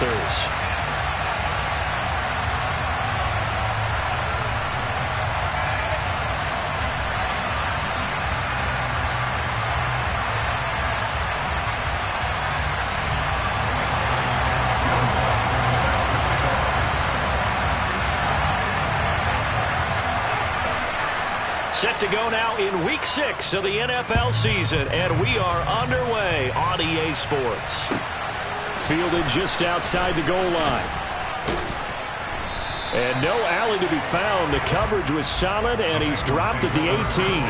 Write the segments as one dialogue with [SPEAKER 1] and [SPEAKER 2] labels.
[SPEAKER 1] Panthers. Set to go now in Week 6 of the NFL season, and we are underway on EA Sports. Fielded just outside the goal line. And no alley to be found. The coverage was solid, and he's dropped at the 18.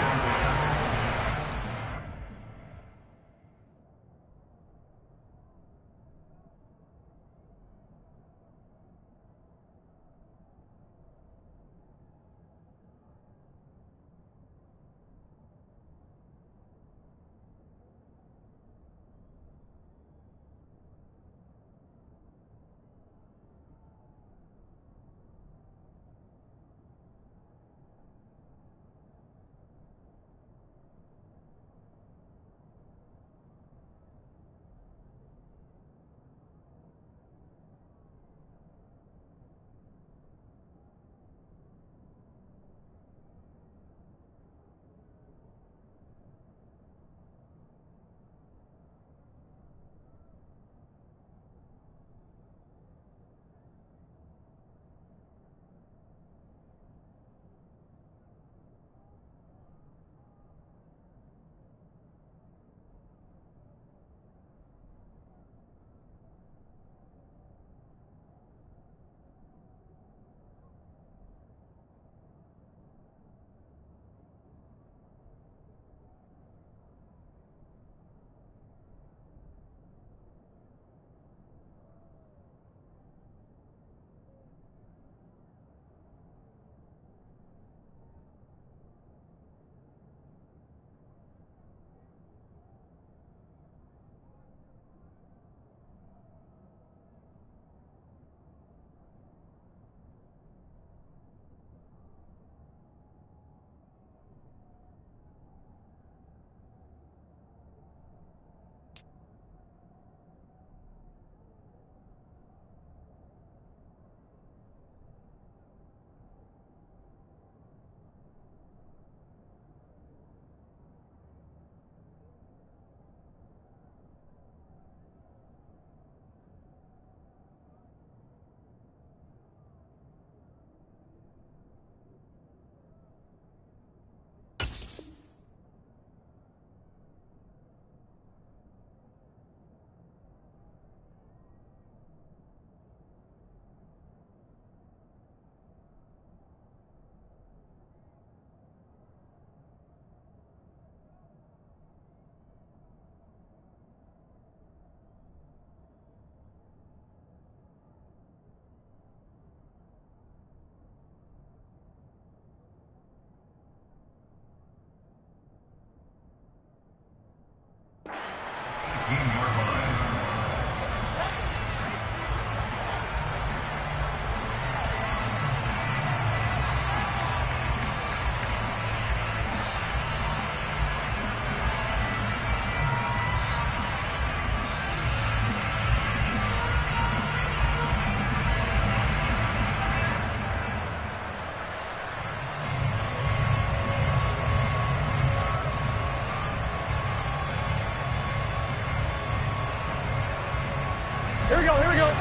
[SPEAKER 2] Here we go, here we go. 11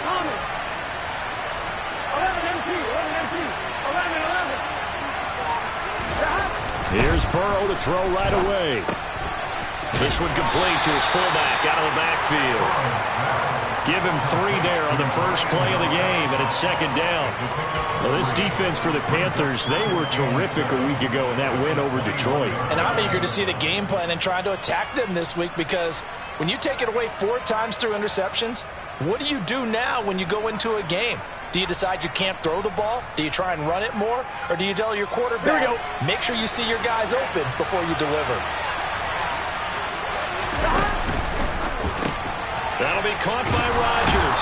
[SPEAKER 2] Thomas. 11 MT, 11 MT. 11, 11.
[SPEAKER 1] Here's Burrow to throw right away. This one complete to his fullback out of the backfield. Give him 3 there on the first play of the game, and it's second down. Well, this defense for the Panthers, they were terrific a week ago in that win over Detroit.
[SPEAKER 3] And I'm eager to see the game plan and trying to attack them this week, because when you take it away 4 times through interceptions, what do you do now when you go into a game? Do you decide you can't throw the ball? Do you try and run it more? Or do you tell your quarterback, make sure you see your guys open before you deliver?
[SPEAKER 1] That'll be caught by Rodgers.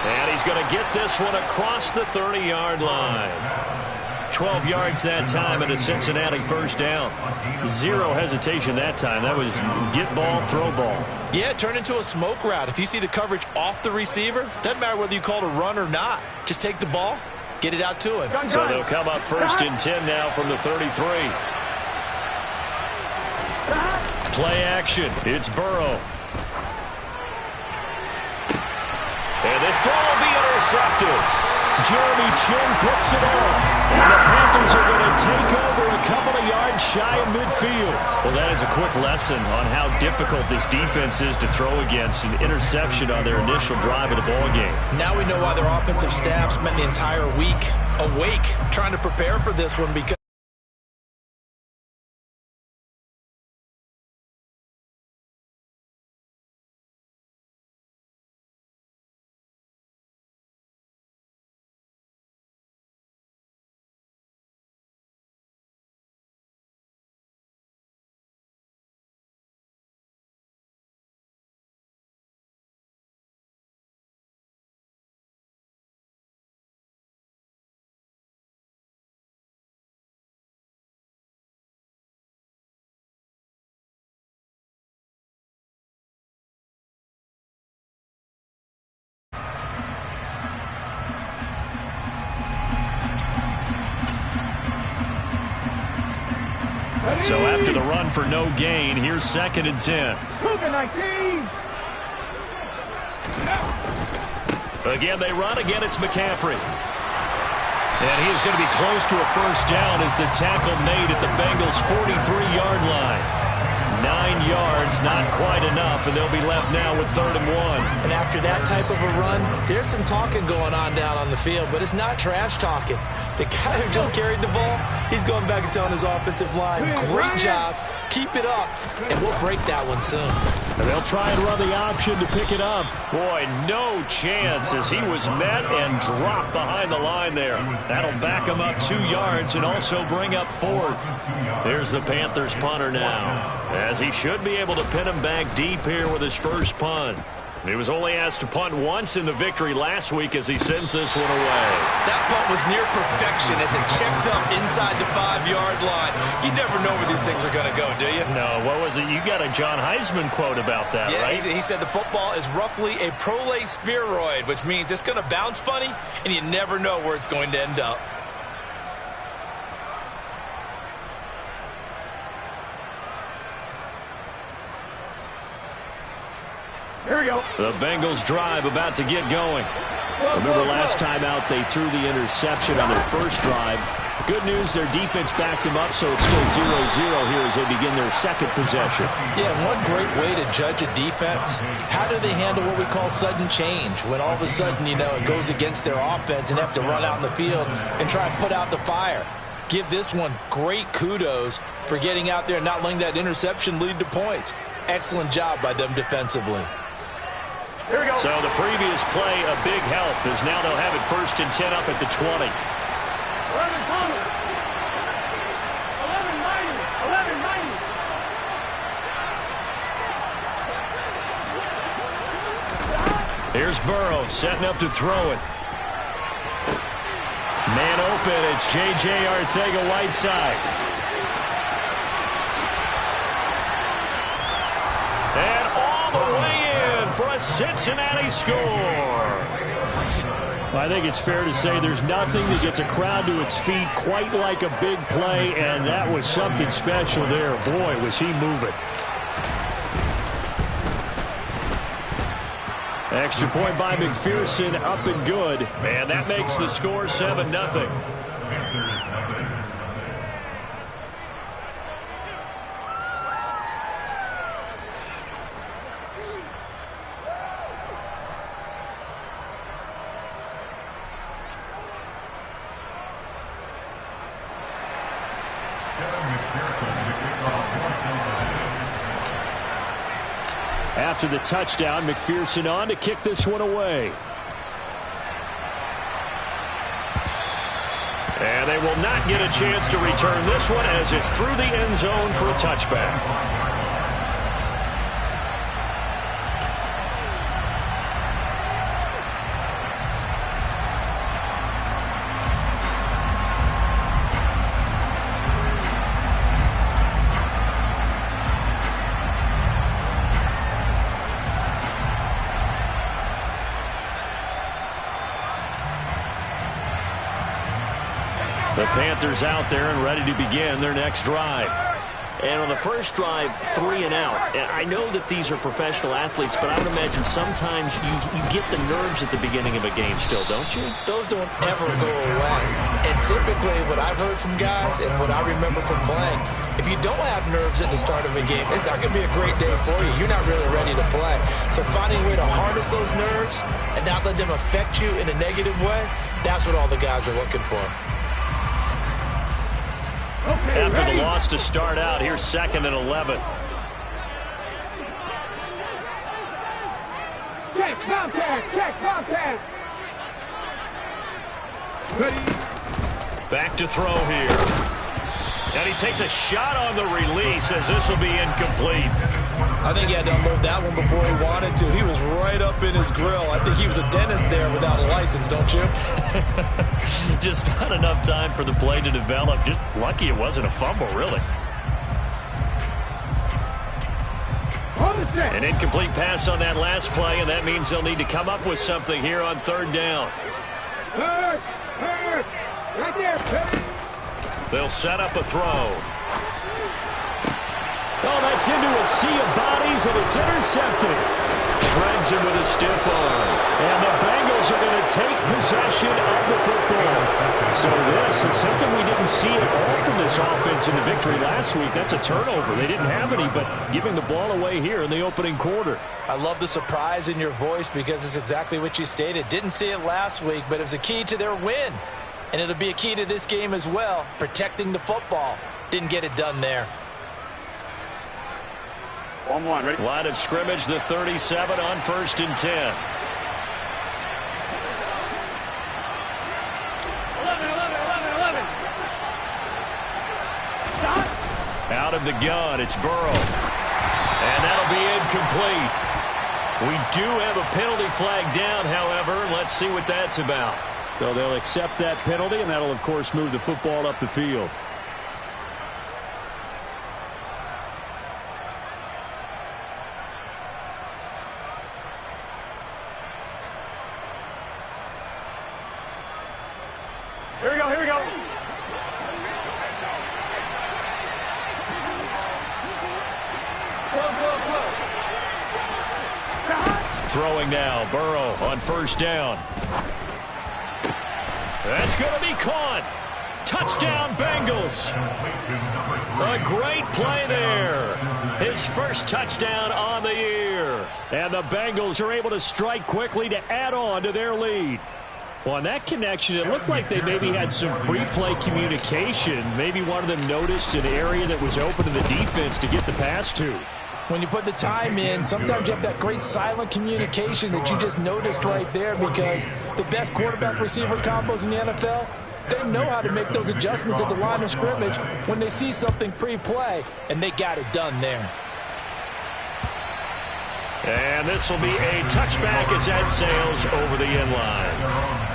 [SPEAKER 1] And he's going to get this one across the 30-yard line. 12 yards that time and a Cincinnati first down. Zero hesitation that time. That was get ball, throw ball.
[SPEAKER 3] Yeah, it turned into a smoke route. If you see the coverage off the receiver, doesn't matter whether you call it a run or not. Just take the ball, get it out to him.
[SPEAKER 1] So they'll come up first and 10 now from the 33. Play action. It's Burrow. And this throw will be intercepted. Jeremy Chin picks it up. And the Panthers are going to take over a couple of yards shy of midfield. Well, that is a quick lesson on how difficult this defense is to throw against. An interception on their initial drive of the ball game.
[SPEAKER 3] Now we know why their offensive staff spent the entire week awake trying to prepare for this one, because
[SPEAKER 1] so after the run for no gain, here's 2nd and 10. Again, they run. Again, it's McCaffrey. And he is going to be close to a first down as the tackle made at the Bengals' 43-yard line. 9 yards, not quite enough, and they'll be left now with 3rd and 1.
[SPEAKER 3] And after that type of a run, there's some talking going on down on the field, but it's not trash talking. The guy who just carried the ball, he's going back and telling his offensive line, great job, keep it up, and we'll break that one soon.
[SPEAKER 1] And they'll try and run the option to pick it up. Boy, no chance as he was met and dropped behind the line there. That'll back him up 2 yards and also bring up 4th. There's the Panthers punter now, as he should be able to pin him back deep here with his first punt. He was only asked to punt once in the victory last week as he sends this one away.
[SPEAKER 3] That punt was near perfection as it checked up inside the 5-yard line. You never know where these things are going to go, do you?
[SPEAKER 1] No, what was it? You got a John Heisman quote about that, right?
[SPEAKER 3] Yeah, he said the football is roughly a prolate spheroid, which means it's going to bounce funny, and you never know where it's going to end up.
[SPEAKER 2] Here we go.
[SPEAKER 1] The Bengals drive about to get going. Remember last time out they threw the interception on their first drive. Good news, their defense backed them up, so it's still 0-0 here as they begin their second possession.
[SPEAKER 3] Yeah, one great way to judge a defense, how do they handle what we call sudden change? When all of a sudden, you know, it goes against their offense and have to run out in the field and try and put out the fire. Give this one great kudos for getting out there and not letting that interception lead to points. Excellent job by them defensively.
[SPEAKER 2] Here we go.
[SPEAKER 1] So the previous play, a big help, as now they'll have it 1st and 10 up at the 20.
[SPEAKER 2] 11 coming. 11 90. 11 90.
[SPEAKER 1] Here's Burrow setting up to throw it. Man open, it's J.J. Arcega-Whiteside. And all the way in for a Cincinnati score. I think it's fair to say there's nothing that gets a crowd to its feet quite like a big play, and that was something special there. Boy, was he moving. Extra point by McPherson, up and good. And that makes the score 7-0. After the touchdown, McPherson on to kick this one away. And they will not get a chance to return this one as it's through the end zone for a touchback. The Panthers out there and ready to begin their next drive.
[SPEAKER 4] And on the first drive, 3 and out. And I know that these are professional athletes, but I would imagine sometimes you get the nerves at the beginning of a game still, don't you?
[SPEAKER 3] Those don't ever go away. And typically what I've heard from guys and what I remember from playing, if you don't have nerves at the start of a game, it's not going to be a great day for you. You're not really ready to play. So finding a way to harness those nerves and not let them affect you in a negative way, that's what all the guys are looking for.
[SPEAKER 2] Okay,
[SPEAKER 1] After
[SPEAKER 2] ready?
[SPEAKER 1] the loss to start out, here's 2nd and 11.
[SPEAKER 2] Check contact, check contact. Ready?
[SPEAKER 1] Back to throw here. And he takes a shot on the release as this will be incomplete.
[SPEAKER 3] I think he had to unload that one before he wanted to. He was right up in his grill. I think he was a dentist there without a license, don't you?
[SPEAKER 1] Just not enough time for the play to develop. Just lucky it wasn't a fumble, really.
[SPEAKER 2] On the set.
[SPEAKER 1] An incomplete pass on that last play, and that means they'll need to come up with something here on 3rd down.
[SPEAKER 2] Hurt. Right there. Ready?
[SPEAKER 1] They'll set up a throw.
[SPEAKER 5] Oh, that's into a sea of bodies, and it's intercepted.
[SPEAKER 1] Shreds him with a stiff arm.
[SPEAKER 5] And the Bengals are going to take possession of the football. So this is something we didn't see at all from this offense in the victory last week. That's a turnover. They didn't have any, but giving the ball away here in the opening quarter.
[SPEAKER 3] I love the surprise in your voice because it's exactly what you stated. Didn't see it last week, but it was a key to their win. And it'll be a key to this game as well, protecting the football. Didn't get it done there.
[SPEAKER 2] 1-1, ready?
[SPEAKER 1] Line of scrimmage, the 37 on 1st and 10.
[SPEAKER 2] 11. Stop.
[SPEAKER 1] Out of the gun, it's Burrow. And that'll be incomplete. We do have a penalty flag down, however. Let's see what that's about.
[SPEAKER 5] So they'll accept that penalty, and that'll, of course, move the football up the field.
[SPEAKER 2] Here we go, here we go. Go. Stop.
[SPEAKER 1] Throwing now, Burrow on 1st down. That's going to be caught. Touchdown, Bengals. A great play there. His first touchdown on the year.
[SPEAKER 5] And the Bengals are able to strike quickly to add on to their lead. Well, on that connection, it looked like they maybe had some pre-play communication. Maybe one of them noticed an area that was open to the defense to get the pass to.
[SPEAKER 3] When you put the time in, sometimes you have that great silent communication that you just noticed right there because the best quarterback-receiver combos in the NFL, they know how to make those adjustments at the line of scrimmage when they see something pre-play, and they got it done there.
[SPEAKER 1] And this will be a touchback as that sails over the end line.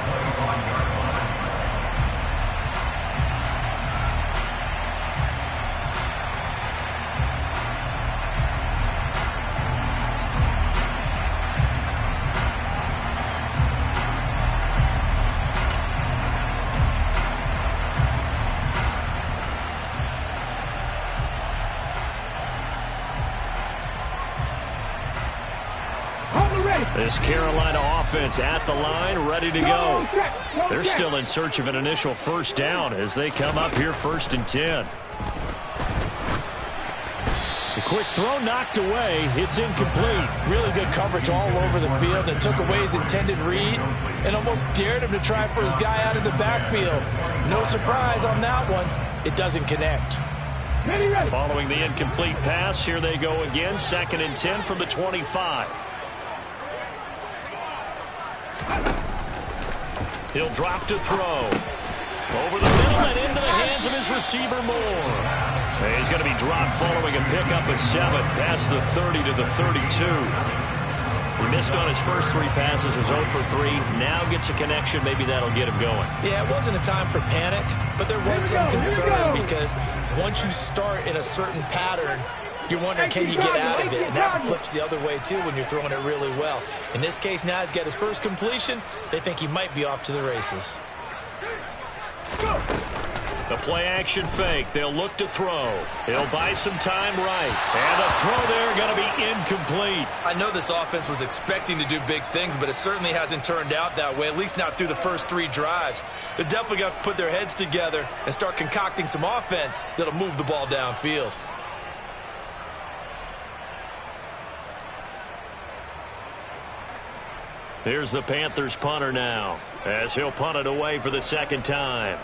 [SPEAKER 1] This Carolina offense at the line, ready to go. They're still in search of an initial 1st down as they come up here 1st and 10.
[SPEAKER 5] The quick throw knocked away. It's incomplete.
[SPEAKER 3] Really good coverage all over the field and took away his intended read and almost dared him to try for his guy out of the backfield. No surprise on that one. It doesn't connect.
[SPEAKER 2] Ready.
[SPEAKER 1] Following the incomplete pass, here they go again. 2nd and 10 from the 25. He'll drop to throw. Over the middle and into the hands of his receiver Moore. And he's going to be dropped following a pickup of 7 past the 30 to the 32. He missed on his first 3 passes, was 0 for 3. Now gets a connection. Maybe that'll get him going.
[SPEAKER 3] Yeah, it wasn't a time for panic, but there was some concern because once you start in a certain pattern, you're wondering, can you get out of it? And that flips the other way, too, when you're throwing it really well. In this case, now he's got his first completion. They think he might be off to the races.
[SPEAKER 1] play-action fake. They'll look to throw. He'll buy some time right. And the throw there going to be incomplete.
[SPEAKER 3] I know this offense was expecting to do big things, but it certainly hasn't turned out that way, at least not through the first 3 drives. They're definitely going to have to put their heads together and start concocting some offense that'll move the ball downfield.
[SPEAKER 1] Here's the Panthers punter now, as he'll punt it away for the second time.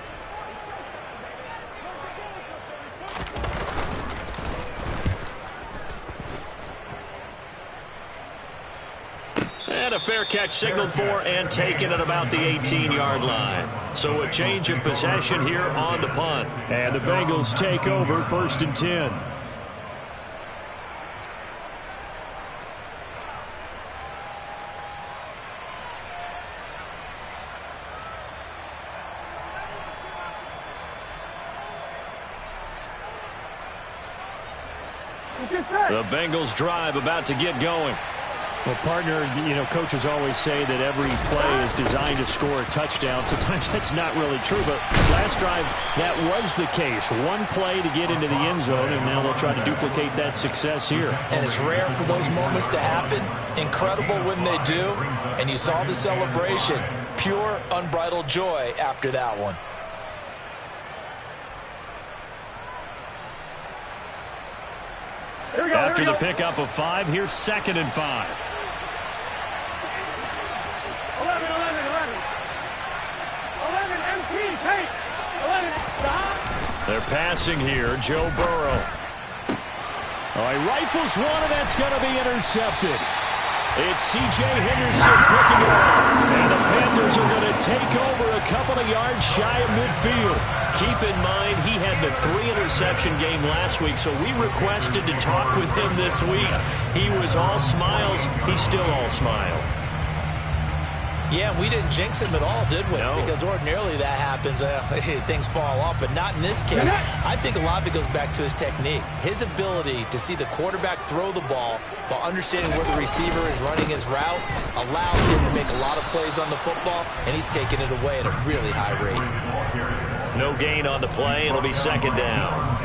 [SPEAKER 1] And a fair catch signaled for and taken at about the 18-yard line. So a change of possession here on the punt.
[SPEAKER 5] And the Bengals take over 1st and 10.
[SPEAKER 1] The Bengals drive about to get going.
[SPEAKER 5] Well, partner, coaches always say that every play is designed to score a touchdown. Sometimes that's not really true, but last drive, that was the case. One play to get into the end zone, and now they'll try to duplicate that success here.
[SPEAKER 3] And it's rare for those moments to happen. Incredible when they do. And you saw the celebration. Pure, unbridled joy after that one.
[SPEAKER 1] After the pickup of 5, here's 2nd and 5.
[SPEAKER 2] 11, MT, take. 11, stop.
[SPEAKER 1] They're passing here, Joe Burrow.
[SPEAKER 5] Oh, he rifles one, and that's going to be intercepted. It's C.J. Henderson picking it up. And the Panthers are going to take over a couple of yards shy of midfield.
[SPEAKER 1] Keep in mind, he had the 3-interception game last week, so we requested to talk with him this week. He was all smiles. He's still all smile.
[SPEAKER 3] Yeah, we didn't jinx him at all, did we?
[SPEAKER 1] No.
[SPEAKER 3] Because ordinarily that happens. Things fall off, but not in this case. I think a lot of it goes back to his technique. His ability to see the quarterback throw the ball while understanding where the receiver is running his route allows him to make a lot of plays on the football, and he's taking it away at a really high rate.
[SPEAKER 1] No gain on the play. It'll be 2nd down.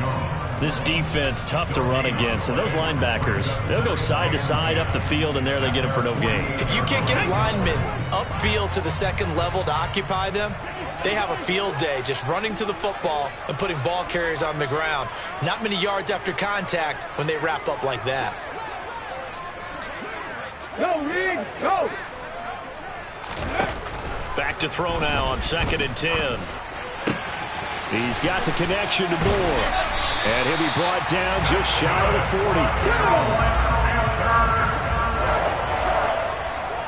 [SPEAKER 1] This defense, tough to run against. And those linebackers, they'll go side to side up the field, and there they get them for no gain.
[SPEAKER 3] If you can't get linemen upfield to the second level to occupy them, they have a field day just running to the football and putting ball carriers on the ground. Not many yards after contact when they wrap up like that.
[SPEAKER 2] Go, Riggs, go.
[SPEAKER 1] Back to throw now on 2nd and 10.
[SPEAKER 5] He's got the connection to Moore. And he'll be brought down just shy of the 40.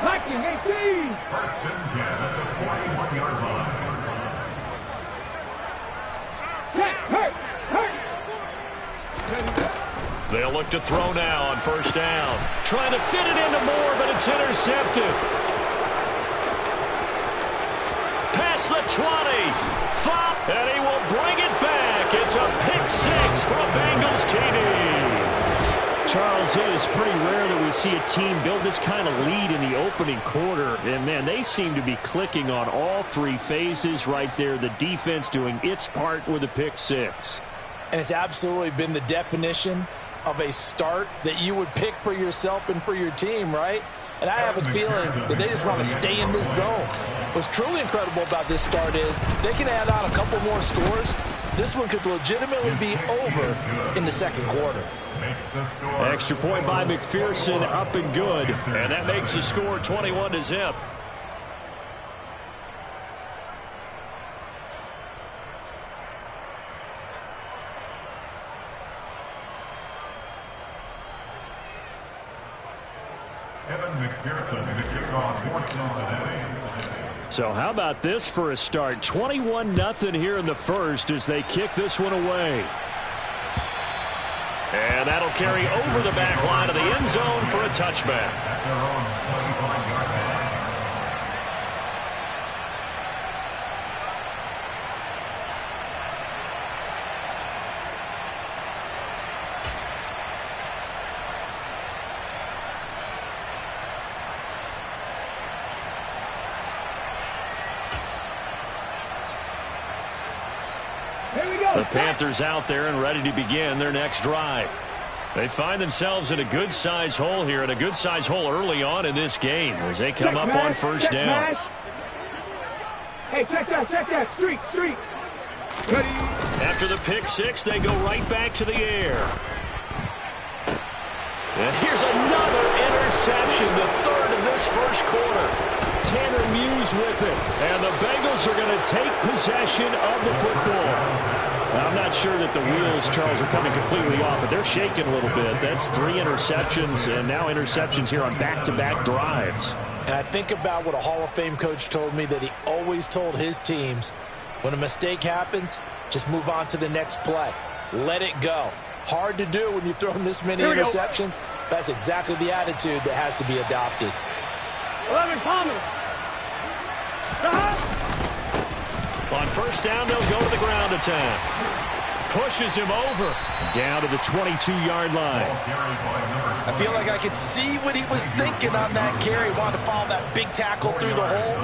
[SPEAKER 2] Blocking, 18.
[SPEAKER 6] 1st and 10 at the 41-yard line.
[SPEAKER 1] They'll look to throw now on 1st down. Trying to fit it into Moore, but it's intercepted. Past the 20. Fop, and he will bring it back. It's a pick 6 for a Bengals TD.
[SPEAKER 5] Charles, it is pretty rare that we see a team build this kind of lead in the opening quarter. And, man, they seem to be clicking on all 3 phases right there. The defense doing its part with a pick 6.
[SPEAKER 3] And it's absolutely been the definition of a start that you would pick for yourself and for your team, right? And I have a feeling that they just want to stay in this zone. What's truly incredible about this start is they can add on a couple more scores. This one could legitimately be over in the second quarter.
[SPEAKER 5] Extra point by McPherson, up and good.
[SPEAKER 1] And that makes the score 21-0.
[SPEAKER 5] So how about this for a start? 21-0 here in the first as they kick this one away.
[SPEAKER 1] And that'll carry over the back line of the end zone for a touchback.
[SPEAKER 2] Here we go.
[SPEAKER 5] The Panthers out there and ready to begin their next drive. They find themselves in a good-sized hole here, and a good-sized hole early on in this game as they come up on first down.
[SPEAKER 2] Hey, check that. Streak. Ready.
[SPEAKER 1] After the pick six, they go right back to the air. And here's another interception, the third of this first quarter.
[SPEAKER 5] Tanner Muse with it, and the Bengals are going to take possession of the football. I'm not sure that the wheels, Charles, are coming completely off, but they're shaking a little bit. That's 3 interceptions, and now interceptions here on back-to-back drives.
[SPEAKER 3] And I think about what a Hall of Fame coach told me, that he always told his teams, when a mistake happens, just move on to the next play. Let it go. Hard to do when you've thrown this many interceptions. That's exactly the attitude that has to be adopted.
[SPEAKER 2] 11, Palmer.
[SPEAKER 1] On first down, they'll go to the ground attack. Pushes him over.
[SPEAKER 5] Down to the 22-yard line.
[SPEAKER 3] I feel like I could see what he was thinking on that carry. Wanted to follow that big tackle through the hole.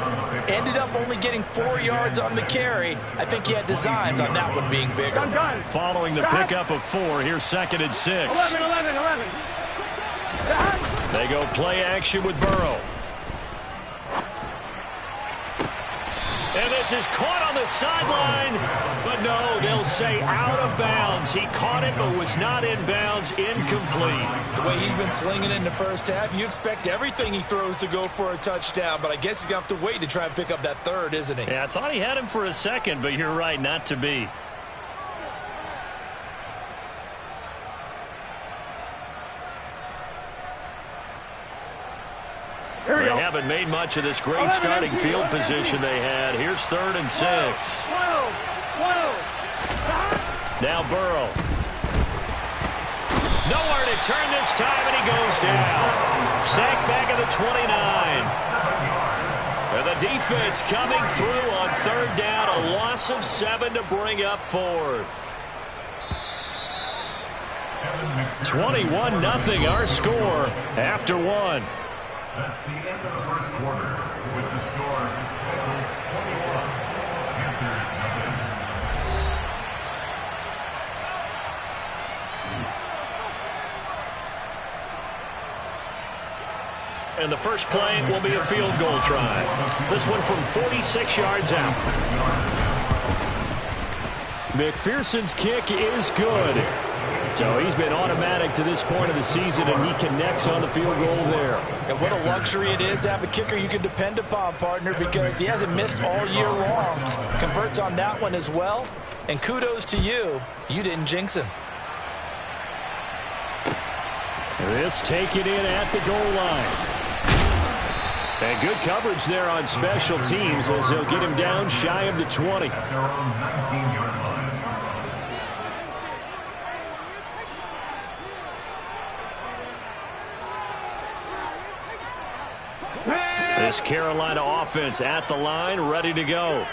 [SPEAKER 3] Ended up only getting 4 yards on the carry. I think he had designs on that one being bigger.
[SPEAKER 2] I'm done.
[SPEAKER 1] Following the pickup of 4, here's 2nd and 6.
[SPEAKER 2] 11.
[SPEAKER 1] They go play action with Burrow. And this is caught on the sideline. But no, they'll say out of bounds. He caught it but was not in bounds. Incomplete.
[SPEAKER 3] The way he's been slinging in the first half, you expect everything he throws to go for a touchdown. But I guess he's going to have to wait to try and pick up that third, isn't he?
[SPEAKER 1] Yeah, I thought he had him for a second, but you're right, not to be. They haven't made much of this great starting field position they had. Here's 3rd and 6. Now Burrow. Nowhere to turn this time, and he goes down. Sacked back at the 29. And the defense coming through on 3rd down. A loss of 7 to bring up 4th. 21-0 our score after 1.
[SPEAKER 6] That's the end of the first quarter. With the score, Bengals 21, Panthers nothing.
[SPEAKER 1] And the first play will be a field goal try. This one from 46 yards out.
[SPEAKER 5] McPherson's kick is good. So he's been automatic to this point of the season, and he connects on the field goal there.
[SPEAKER 3] And what a luxury it is to have a kicker you can depend upon, partner, because he hasn't missed all year long. Converts on that one as well. And kudos to you. You didn't jinx him.
[SPEAKER 5] This taken in at the goal line. And good coverage there on special teams as they'll get him down shy of the 20.
[SPEAKER 6] At their own 19-yard line.
[SPEAKER 1] This Carolina offense at the line, ready to go.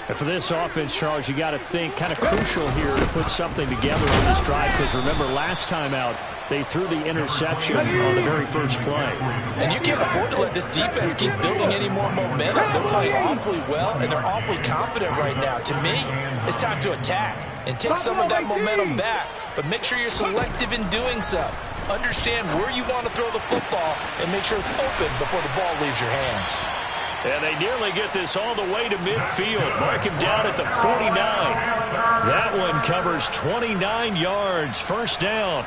[SPEAKER 5] And for this offense, Charles, you got to think kind of crucial here to put something together on this drive, because remember last time out, they threw the interception on the very first play.
[SPEAKER 3] And you can't afford to let this defense keep building any more momentum. They're playing awfully well, and they're awfully confident right now. To me, it's time to attack and take some of that momentum back, but make sure you're selective in doing so. Understand where you want to throw the football and make sure it's open before the ball leaves your hands.
[SPEAKER 1] And they nearly get this all the way to midfield. Mark him down at the 49. That one covers 29 yards. First down.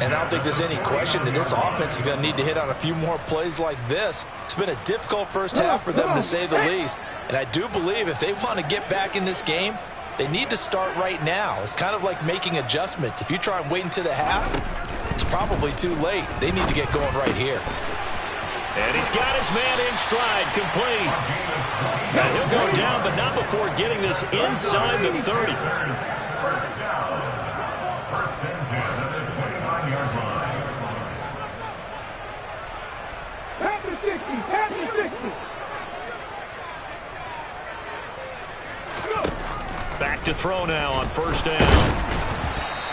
[SPEAKER 3] And I don't think there's any question that this offense is going to need to hit on a few more plays like this. It's been a difficult first half for them, to say the least. And I do believe if they want to get back in this game, they need to start right now. It's kind of like making adjustments. If you try and wait until the half, it's probably too late. They need to get going right here.
[SPEAKER 1] And he's got his man in stride, complete. And he'll go down, but not before getting this inside the 30.
[SPEAKER 6] First down. First and 10 at the 29-yard line.
[SPEAKER 2] Pass the 60.
[SPEAKER 1] Back to throw now on first down.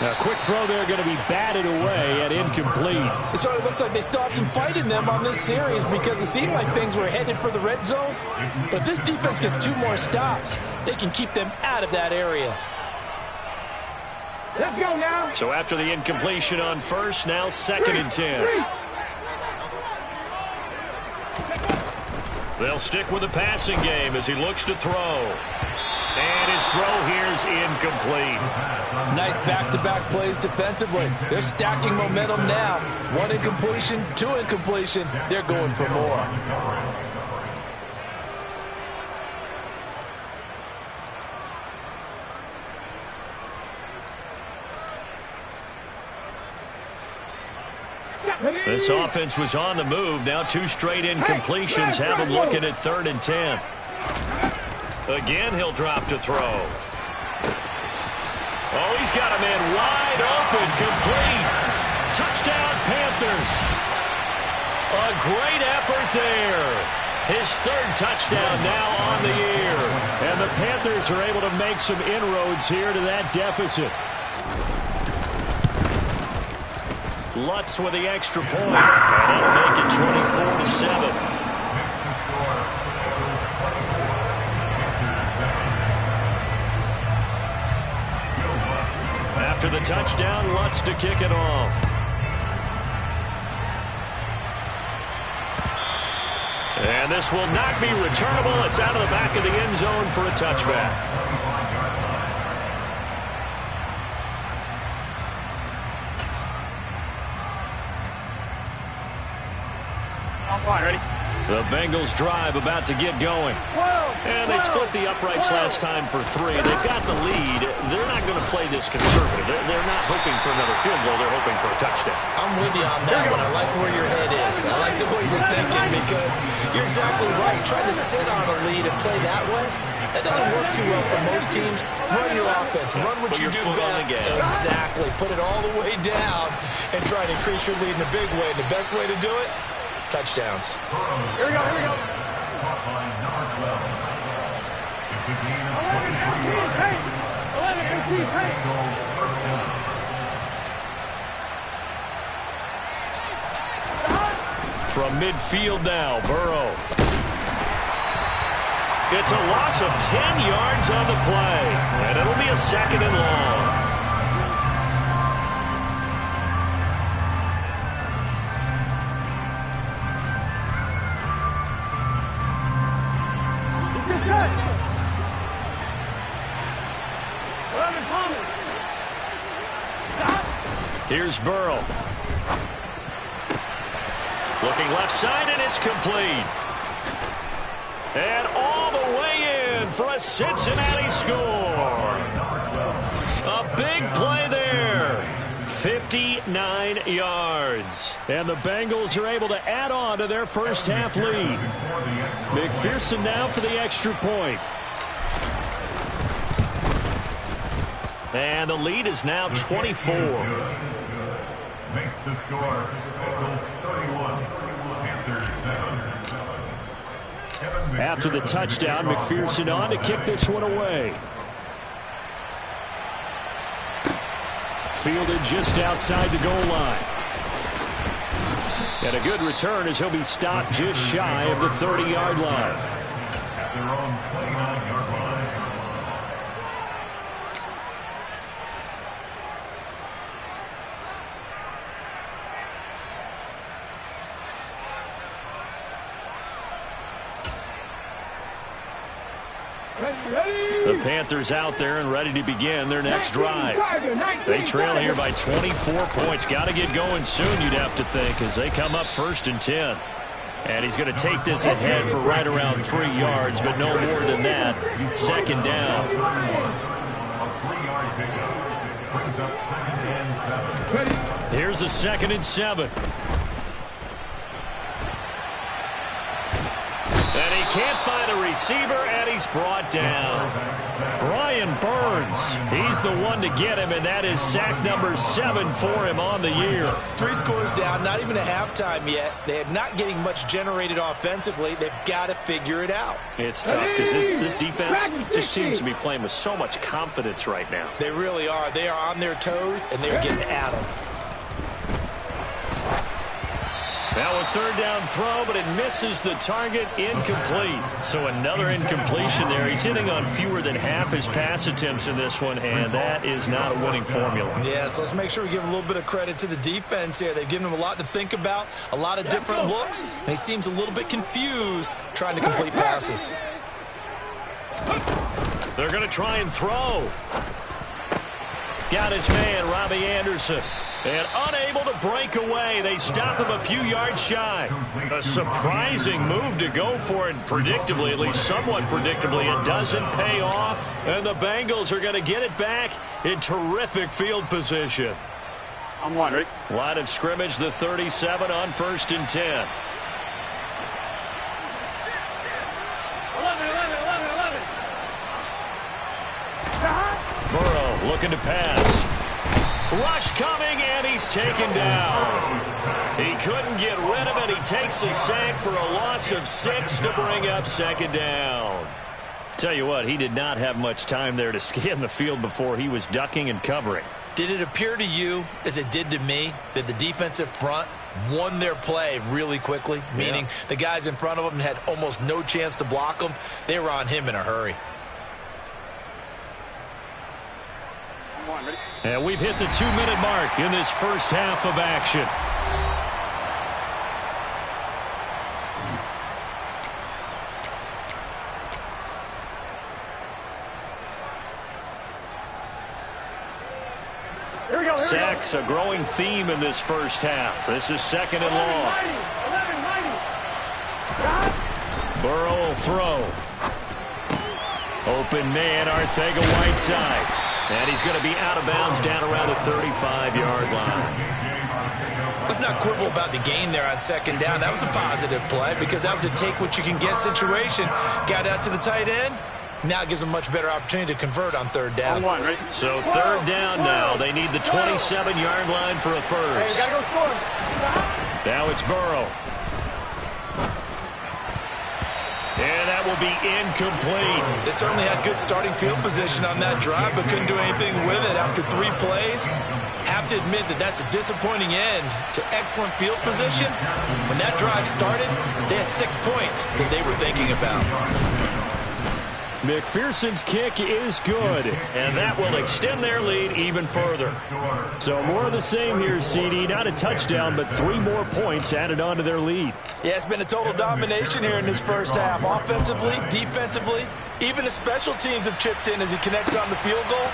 [SPEAKER 5] A quick throw there going to be batted away and incomplete.
[SPEAKER 3] It sort of looks like they still have some fight in them on this series, because it seemed like things were headed for the red zone. But if this defense gets 2 more stops, they can keep them out of that area.
[SPEAKER 2] Let's go now.
[SPEAKER 1] So after the incompletion on first, now 2nd and 10. They'll stick with the passing game as he looks to throw. And his throw here's incomplete.
[SPEAKER 3] Nice back-to-back plays defensively. They're stacking momentum now. 1 incompletion, 2 incompletion. They're going for more.
[SPEAKER 1] This offense was on the move. Now 2 straight incompletions have him looking at 3rd and 10. Again, he'll drop to throw. Oh, he's got a man wide open, complete. Touchdown, Panthers. A great effort there. His 3rd touchdown now on the year.
[SPEAKER 5] And the Panthers are able to make some inroads here to that deficit.
[SPEAKER 1] Lutz with the extra point. And that'll make it 24-7. After the touchdown, Lutz to kick it off. And this will not be returnable. It's out of the back of the end zone for a touchback.
[SPEAKER 2] Ready?
[SPEAKER 1] The Bengals drive about to get going. And they split the uprights last time for 3. They've got the lead. They're not going to play this conservative. They're not hoping for another field goal. They're hoping for a touchdown.
[SPEAKER 3] I'm with you on that one. I like where your head is. I like the way you're thinking because you're exactly right. Trying to sit on a lead and play that way, that doesn't work too well for most teams. Run your offense. Run what you do best. Exactly. Put it all the way down and try to increase your lead in a big way. And the best way to do it, touchdowns.
[SPEAKER 2] Here we go, here we go.
[SPEAKER 1] From midfield now, Burrow. It's a loss of 10 yards on the play, and it'll be a 2nd and long. Here's Burrow. Looking left side, and it's complete. And all the way in for a Cincinnati score. A big play there. 59 yards.
[SPEAKER 5] And the Bengals are able to add on to their first half lead. McPherson now for the extra point.
[SPEAKER 1] And the lead is now 24.
[SPEAKER 6] Makes the score. Bengals 31, Panthers 7.
[SPEAKER 5] After the touchdown, McPherson on to kick this one away. Fielded just outside the goal line. And a good return as he'll be stopped just shy of the 30-yard line.
[SPEAKER 6] At their own 29-yard line.
[SPEAKER 1] The Panthers out there and ready to begin their next drive. They trail here by 24 points. Got to get going soon, you'd have to think, as they come up 1st and 10. And he's going to take this ahead for right around 3 yards, but no more than that. 2nd down. Here's a 2nd and 7. And he can't find a receiver, and he's brought down. Brian Burns, he's the one to get him, and that is sack number 7 for him on the year.
[SPEAKER 3] 3 scores down, not even a halftime yet. They're not getting much generated offensively. They've got to figure it out.
[SPEAKER 1] It's tough because this defense just seems to be playing with so much confidence right now.
[SPEAKER 3] They really are. They are on their toes, and they're getting at them.
[SPEAKER 1] Now a third down throw, but it misses the target, incomplete. So another incompletion there. He's hitting on fewer than half his pass attempts in this one, and that is not a winning formula.
[SPEAKER 3] Yeah, so let's make sure we give a little bit of credit to the defense here. They've given him a lot to think about, a lot of different looks, and he seems a little bit confused trying to complete passes.
[SPEAKER 1] They're going to try and throw. Got his man, Robbie Anderson. And unable to break away. They stop him a few yards shy. A surprising move to go for it. Predictably, at least somewhat predictably, it doesn't pay off. And the Bengals are going to get it back in terrific field position.
[SPEAKER 2] I'm one, ready?
[SPEAKER 1] Line of scrimmage, the 37 on 1st and 10.
[SPEAKER 2] 11.
[SPEAKER 1] Burrow looking to pass. Rush coming, and he's taken down. He couldn't get rid of it. He takes a sack for a loss of 6 to bring up 2nd down. Tell you what, he did not have much time there to scan the field before he was ducking and covering.
[SPEAKER 3] Did it appear to you, as it did to me, that the defensive front won their play really quickly? Meaning the guys in front of them had almost no chance to block him. They were on him in a hurry.
[SPEAKER 1] And we've hit the 2-minute mark in this first half of action. Sacks, a growing theme in this first half. This is 2nd and long. Burrow will throw. Open man, Arcega-Whiteside. And he's going to be out of bounds down around the 35-yard line.
[SPEAKER 3] Let's not quibble about the gain there on 2nd down. That was a positive play because that was a take-what-you-can-get situation. Got out to the tight end. Now it gives them a much better opportunity to convert on 3rd down.
[SPEAKER 1] So 3rd down now. They need the 27-yard line for a first.
[SPEAKER 2] Hey, we gotta go score.
[SPEAKER 1] Now it's Burrow. And that will be incomplete.
[SPEAKER 3] They certainly had good starting field position on that drive, but couldn't do anything with it after 3 plays. Have to admit that that's a disappointing end to excellent field position. When that drive started, they had 6 points that they were thinking about.
[SPEAKER 5] McPherson's kick is good,
[SPEAKER 1] and that will extend their lead even further.
[SPEAKER 5] So more of the same here, CD. Not a touchdown, but 3 more points added on to their lead.
[SPEAKER 3] Yeah, it's been a total domination here in this first half. Offensively, defensively, even the special teams have chipped in as he connects on the field goal.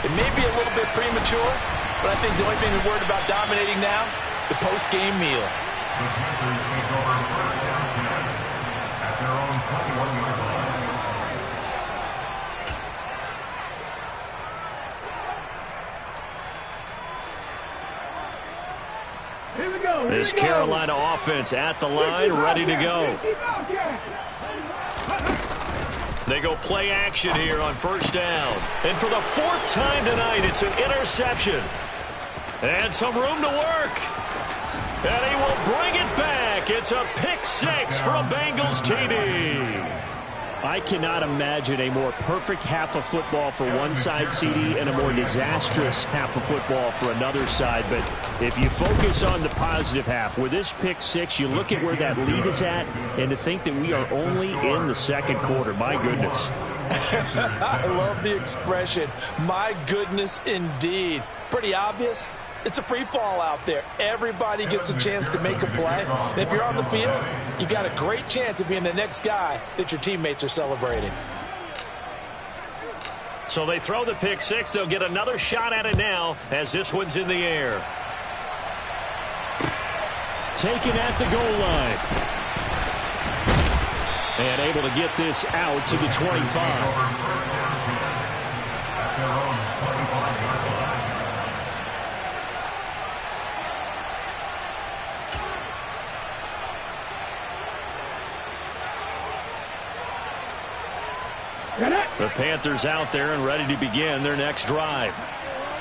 [SPEAKER 3] It may be a little bit premature, but I think the only thing we're worried about dominating now, the post-game meal.
[SPEAKER 6] The Panthers take over 1st down 10 at their own 21-yard line.
[SPEAKER 1] This Carolina offense at the line, ready to go. They go play action here on 1st down. And for the 4th time tonight, it's an interception. And some room to work. And he will bring it back. It's a pick 6 for a Bengals TD.
[SPEAKER 5] I cannot imagine a more perfect half of football for one side, CD, and a more disastrous half of football for another side. But if you focus on the positive half, with this pick 6, you look at where that lead is at, and to think that we are only in the 2nd quarter. My goodness.
[SPEAKER 3] I love the expression. My goodness, indeed. Pretty obvious. It's a free fall out there. Everybody gets a chance to make a play. And if you're on the field, you've got a great chance of being the next guy that your teammates are celebrating.
[SPEAKER 1] So they throw the pick 6. They'll get another shot at it now as this one's in the air.
[SPEAKER 5] Taken at the goal line. And able to get this out to the 25.
[SPEAKER 1] The Panthers out there and ready to begin their next drive.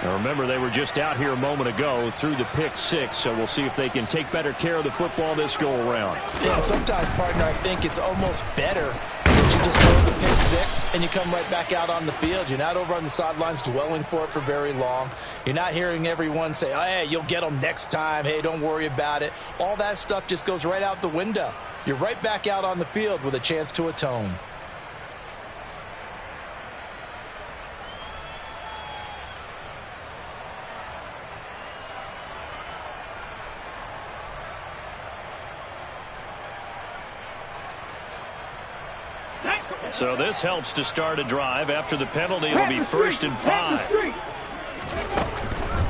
[SPEAKER 1] Now remember, they were just out here a moment ago through the pick 6, so we'll see if they can take better care of the football this go-around.
[SPEAKER 3] Yeah, sometimes, partner, I think it's almost better to you just throw the pick six and you come right back out on the field. You're not over on the sidelines dwelling for it for very long. You're not hearing everyone say, oh, hey, you'll get them next time. Hey, don't worry about it. All that stuff just goes right out the window. You're right back out on the field with a chance to atone.
[SPEAKER 1] So this helps to start a drive. After the penalty, it'll be 1st and 5.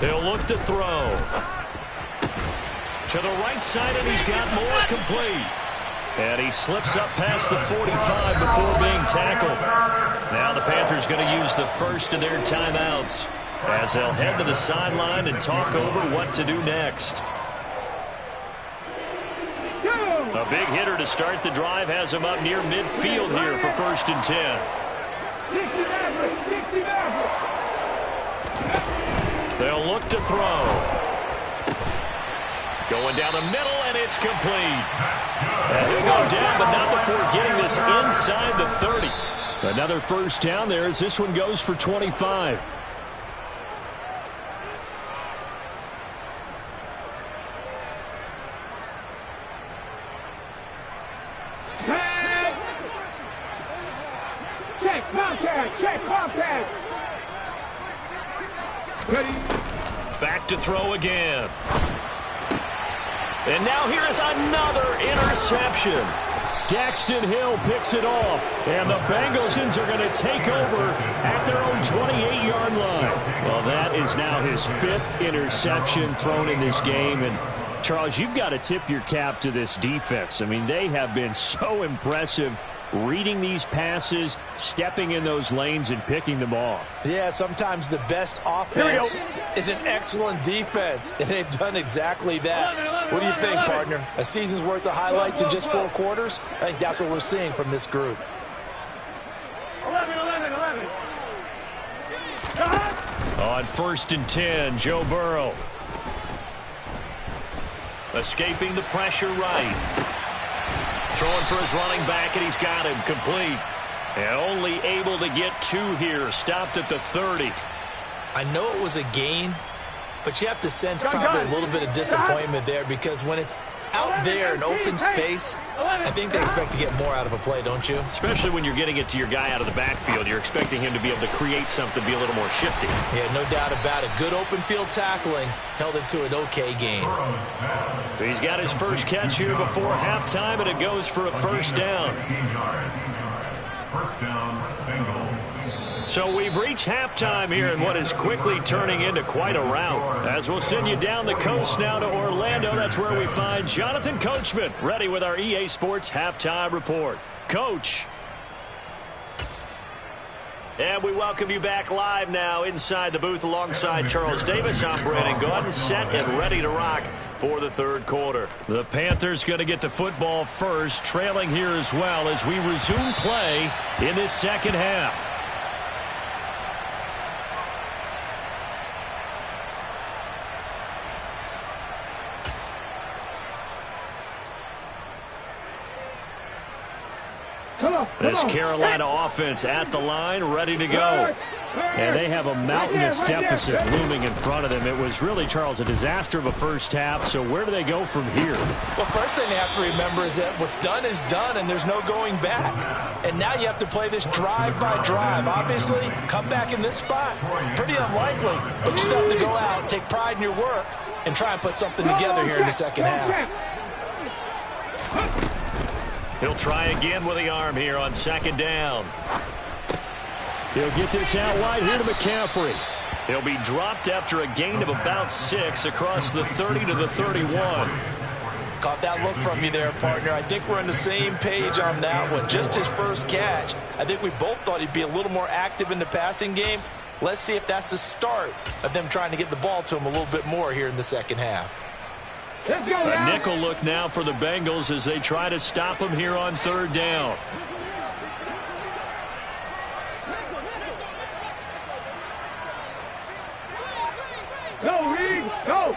[SPEAKER 1] They'll look to throw. To the right side, and he's got more complete. And he slips up past the 45 before being tackled. Now the Panthers going to use the first of their timeouts as they'll head to the sideline and talk over what to do next. A big hitter to start the drive has him up near midfield here for 1st and 10. They'll look to throw. Going down the middle, and it's complete. And he'll go down, but not before getting this inside the 30.
[SPEAKER 5] Another first down there as this one goes for 25.
[SPEAKER 1] Back to throw again. And now here is another interception.
[SPEAKER 5] Daxton Hill picks it off, and the Bengals are going to take over at their own 28-yard line. Well, that is now his 5th interception thrown in this game. And, Charles, you've got to tip your cap to this defense. I mean, they have been so impressive reading these passes, stepping in those lanes, and picking them off.
[SPEAKER 3] Yeah, sometimes the best offense is an excellent defense, and they've done exactly that. What do you think, partner? A season's worth of highlights in just 4 quarters? I think that's what we're seeing from this group.
[SPEAKER 2] 11.
[SPEAKER 1] On 1st and 10, Joe Burrow. Escaping the pressure right. Throwing for his running back, and he's got him complete. And only able to get 2 here. Stopped at the 30.
[SPEAKER 3] I know it was a gain, but you have to sense probably a little bit of disappointment there because when it's out there in open space, I think they expect to get more out of a play, don't you?
[SPEAKER 1] Especially when you're getting it to your guy out of the backfield. You're expecting him to be able to create something, be a little more shifty.
[SPEAKER 3] Yeah, no doubt about it. Good open field tackling held it to an okay gain.
[SPEAKER 1] He's got his first catch here before halftime, and it goes for a 1st down.
[SPEAKER 6] 1st down, Bengals.
[SPEAKER 1] So we've reached halftime here in what is quickly turning into quite a rout. As we'll send you down the coast now to Orlando, that's where we find Jonathan Coachman ready with our EA Sports Halftime Report. Coach. And we welcome you back live now inside the booth alongside Charles Davis. I'm Brandon Gordon, set and ready to rock for the 3rd quarter. The Panthers going to get the football first, trailing here as well as we resume play in this 2nd half. This Carolina offense at the line, ready to go.
[SPEAKER 5] And they have a mountainous deficit looming in front of them. It was really, Charles, a disaster of a first half. So where do they go from here?
[SPEAKER 3] Well, first thing they have to remember is that what's done is done, and there's no going back. And now you have to play this drive by drive. Obviously, come back in this spot, pretty unlikely. But you still have to go out, take pride in your work, and try and put something together here in the 2nd half.
[SPEAKER 1] He'll try again with the arm here on 2nd down.
[SPEAKER 5] He'll get this out wide here to McCaffrey.
[SPEAKER 1] He'll be dropped after a gain of about 6 across the 30 to the 31.
[SPEAKER 3] Caught that look from you there, partner. I think we're on the same page on that one. Just his first catch. I think we both thought he'd be a little more active in the passing game. Let's see if that's the start of them trying to get the ball to him a little bit more here in the 2nd half.
[SPEAKER 1] A nickel look now for the Bengals as they try to stop him here on 3rd down.
[SPEAKER 2] Go, Reed, go!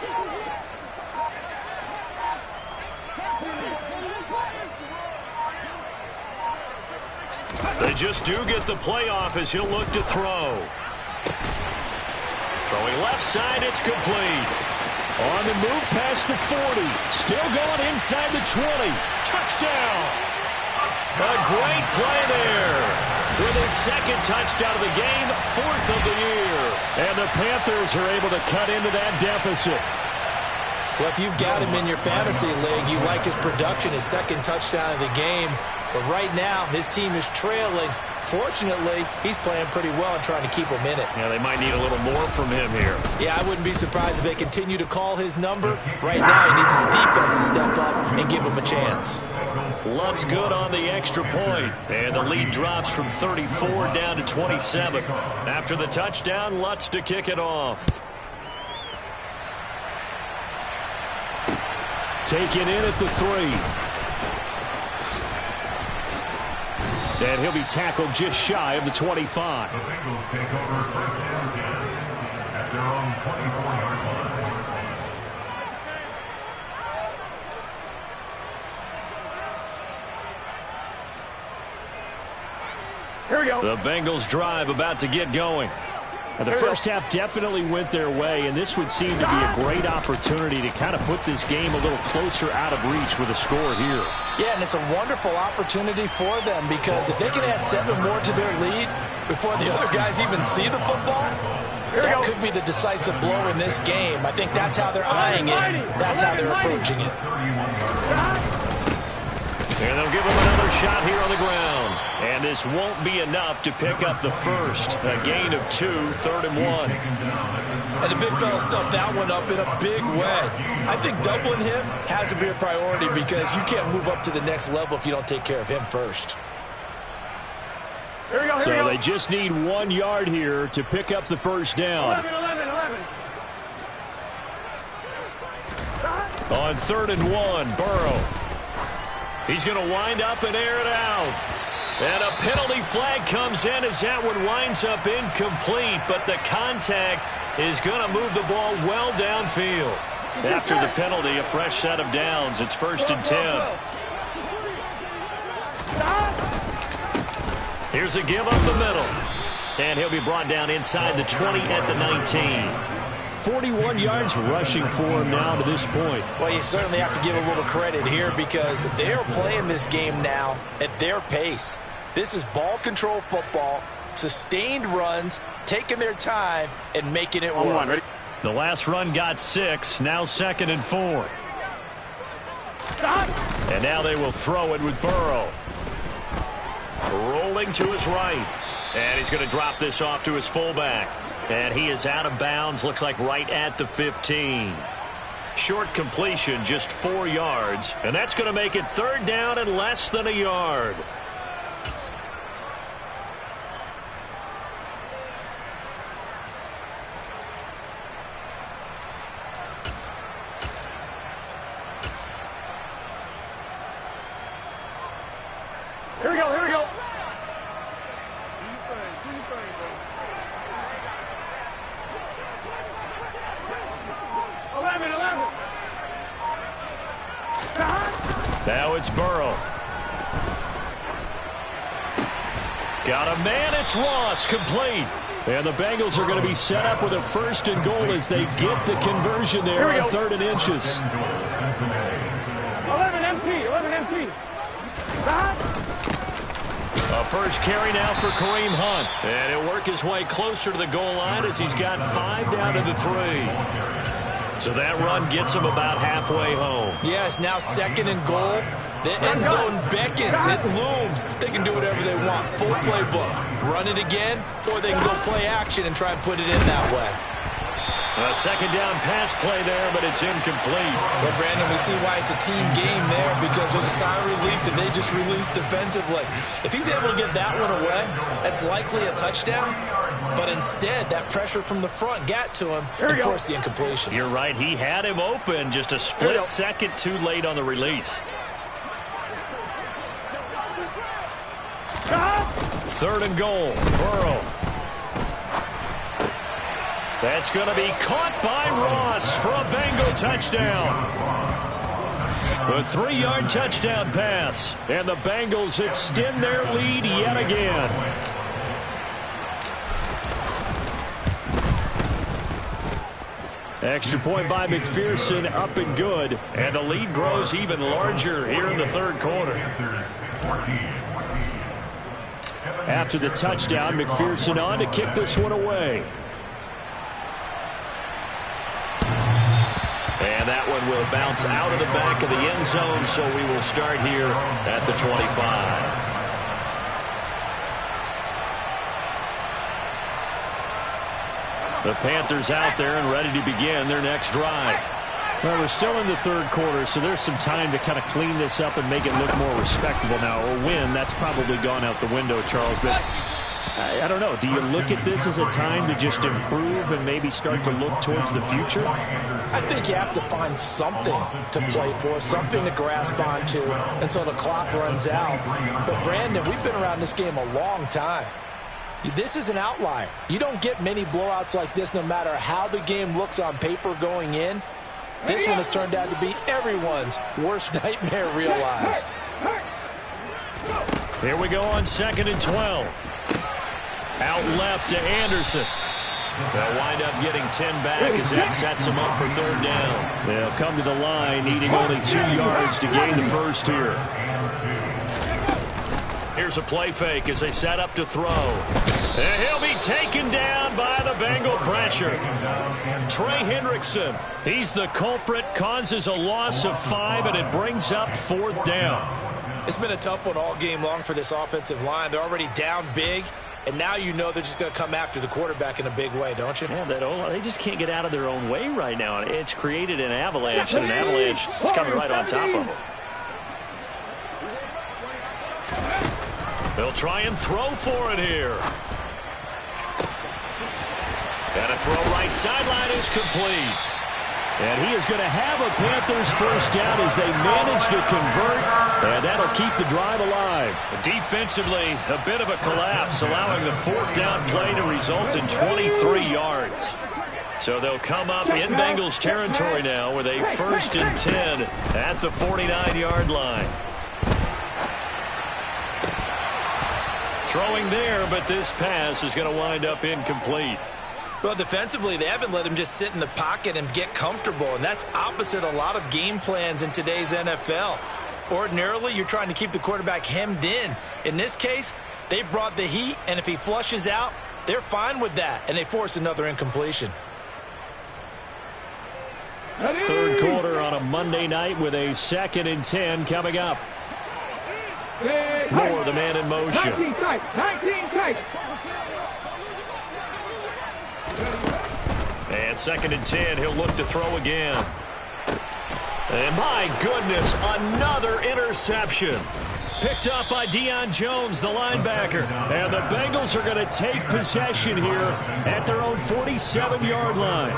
[SPEAKER 1] They just do get the playoff as he'll look to throw. Throwing left side, it's complete.
[SPEAKER 5] On the move past the 40. Still going inside the 20. Touchdown.
[SPEAKER 1] A great play there. With his second touchdown of the game, 4th of the year.
[SPEAKER 5] And the Panthers are able to cut into that deficit.
[SPEAKER 3] Well, if you've got him in your fantasy league, you like his production, his second touchdown of the game. But right now, his team is trailing. Fortunately, he's playing pretty well and trying to keep him in it.
[SPEAKER 1] Yeah, they might need a little more from him here.
[SPEAKER 3] Yeah, I wouldn't be surprised if they continue to call his number. Right now, he needs his defense to step up and give him a chance.
[SPEAKER 1] Lutz good on the extra point. And the lead drops from 34 down to 27. After the touchdown, Lutz to kick it off.
[SPEAKER 5] Taken in at the 3. And he'll be tackled just shy of the 25.
[SPEAKER 6] The Bengals take over first and 10 at their own 24-yard line.
[SPEAKER 2] Here we go.
[SPEAKER 1] The Bengals drive about to get going.
[SPEAKER 5] And the first half definitely went their way, and this would seem to be a great opportunity to kind of put this game a little closer out of reach with a score here.
[SPEAKER 3] Yeah, and it's a wonderful opportunity for them because if they can add 7 more to their lead before the other guys even see the football, that could be the decisive blow in this game. I think that's how they're eyeing it. That's how they're approaching it.
[SPEAKER 1] And they'll give him another shot here on the ground. And this won't be enough to pick up the first. A gain of 2, 3rd and 1.
[SPEAKER 3] And the big fella stuffed that one up in a big way. I think doubling him has to be a priority because you can't move up to the next level if you don't take care of him first.
[SPEAKER 2] Here we go.
[SPEAKER 5] So they just need 1 yard here to pick up the first down.
[SPEAKER 2] 11.
[SPEAKER 1] On 3rd and 1, Burrow. He's going to wind up and air it out. And a penalty flag comes in as that one winds up incomplete, but the contact is going to move the ball well downfield. After the penalty, a fresh set of downs. It's 1st and 10. Here's a give up the middle. And he'll be brought down inside the 20 at the 19.
[SPEAKER 5] 41 yards rushing for him now to this point.
[SPEAKER 3] Well, you certainly have to give a little credit here because they are playing this game now at their pace. This is ball control football, sustained runs, taking their time, and making it work.
[SPEAKER 1] The last run got 6, now 2nd and 4. And now they will throw it with Burrow. Rolling to his right. And he's going to drop this off to his fullback. And he is out of bounds, looks like right at the 15. Short completion, just 4 yards. And that's going to make it 3rd down and less than a yard.
[SPEAKER 2] Here we go. 11.
[SPEAKER 1] Now it's Burrow. Got a man, it's Ross, complete.
[SPEAKER 5] And the Bengals are going to be set up with a 1st and goal as they get the conversion there on 3rd and inches.
[SPEAKER 2] 11 empty.
[SPEAKER 1] A first carry now for Kareem Hunt. And he'll work his way closer to the goal line as he's got 5 down to the 3. So that run gets him about halfway home.
[SPEAKER 3] Yes, now 2nd and goal. The end zone beckons. It looms. They can do whatever they want. Full playbook. Run it again, or they can go play action and try and put it in that way.
[SPEAKER 1] A 2nd down pass play there, but it's incomplete.
[SPEAKER 3] Well, Brandon, we see why it's a team game there because there's a sigh of relief that they just released defensively. If he's able to get that one away, that's likely a touchdown. But instead, that pressure from the front got to him and forced the incompletion.
[SPEAKER 1] You're right. He had him open, just a split second too late on the release. 3rd and goal. Burrow. That's going to be caught by Ross for a Bengal touchdown.
[SPEAKER 5] A 3-yard touchdown pass. And the Bengals extend their lead yet again. Extra point by McPherson, up and good. And the lead grows even larger here in the third quarter. After the touchdown, McPherson on to kick this one away.
[SPEAKER 1] And that one will bounce out of the back of the end zone, so we will start here at the 25. The Panthers out there and ready to begin their next drive.
[SPEAKER 5] Well, we're still in the third quarter, so there's some time to kind of clean this up and make it look more respectable now. A win, that's probably gone out the window, Charles. But I don't know. Do you look at this as a time to just improve and maybe start to look towards the future?
[SPEAKER 3] I think you have to find something to play for, something to grasp onto until the clock runs out. But, Brandon, we've been around this game a long time. This is an outlier. You don't get many blowouts like this no matter how the game looks on paper going in. This one has turned out to be everyone's worst nightmare realized.
[SPEAKER 5] Here we go on 2nd and 12. Out left to Anderson.
[SPEAKER 1] They'll wind up getting 10 back as that sets them up for third down.
[SPEAKER 5] They'll come to the line needing only 2 yards to gain the first here.
[SPEAKER 1] Here's a play fake as they set up to throw.
[SPEAKER 5] And he'll be taken down by the Bengal pressure. Trey Hendrickson, he's the culprit, causes a loss of 5, and it brings up 4th down.
[SPEAKER 3] It's been a tough one all game long for this offensive line. They're already down big, and now you know they're just going to come after the quarterback in a big way, don't you?
[SPEAKER 4] Yeah, they just can't get out of their own way right now. It's created an avalanche, and an avalanche is coming right on top of them.
[SPEAKER 1] They'll try and throw for it here. And a throw right sideline is complete.
[SPEAKER 5] And he is going to have a Panthers first down as they manage to convert, and that'll keep the drive alive.
[SPEAKER 1] Defensively, a bit of a collapse, allowing the 4th down play to result in 23 yards. So they'll come up in Bengals territory now with a 1st and 10 at the 49-yard line. Throwing there, but this pass is going to wind up incomplete.
[SPEAKER 3] Well, defensively, they haven't let him just sit in the pocket and get comfortable, and that's opposite a lot of game plans in today's NFL. Ordinarily, you're trying to keep the quarterback hemmed in. In this case, they brought the heat, and if he flushes out, they're fine with that, and they force another incompletion.
[SPEAKER 5] Third quarter on a Monday night with a 2nd and 10 coming up. Moore, the man in motion.
[SPEAKER 2] 19 tight.
[SPEAKER 1] And 2nd and 10, he'll look to throw again. And my goodness, another interception. Picked up by Deion Jones, the linebacker.
[SPEAKER 5] And the Bengals are going to take possession here at their own 47-yard line.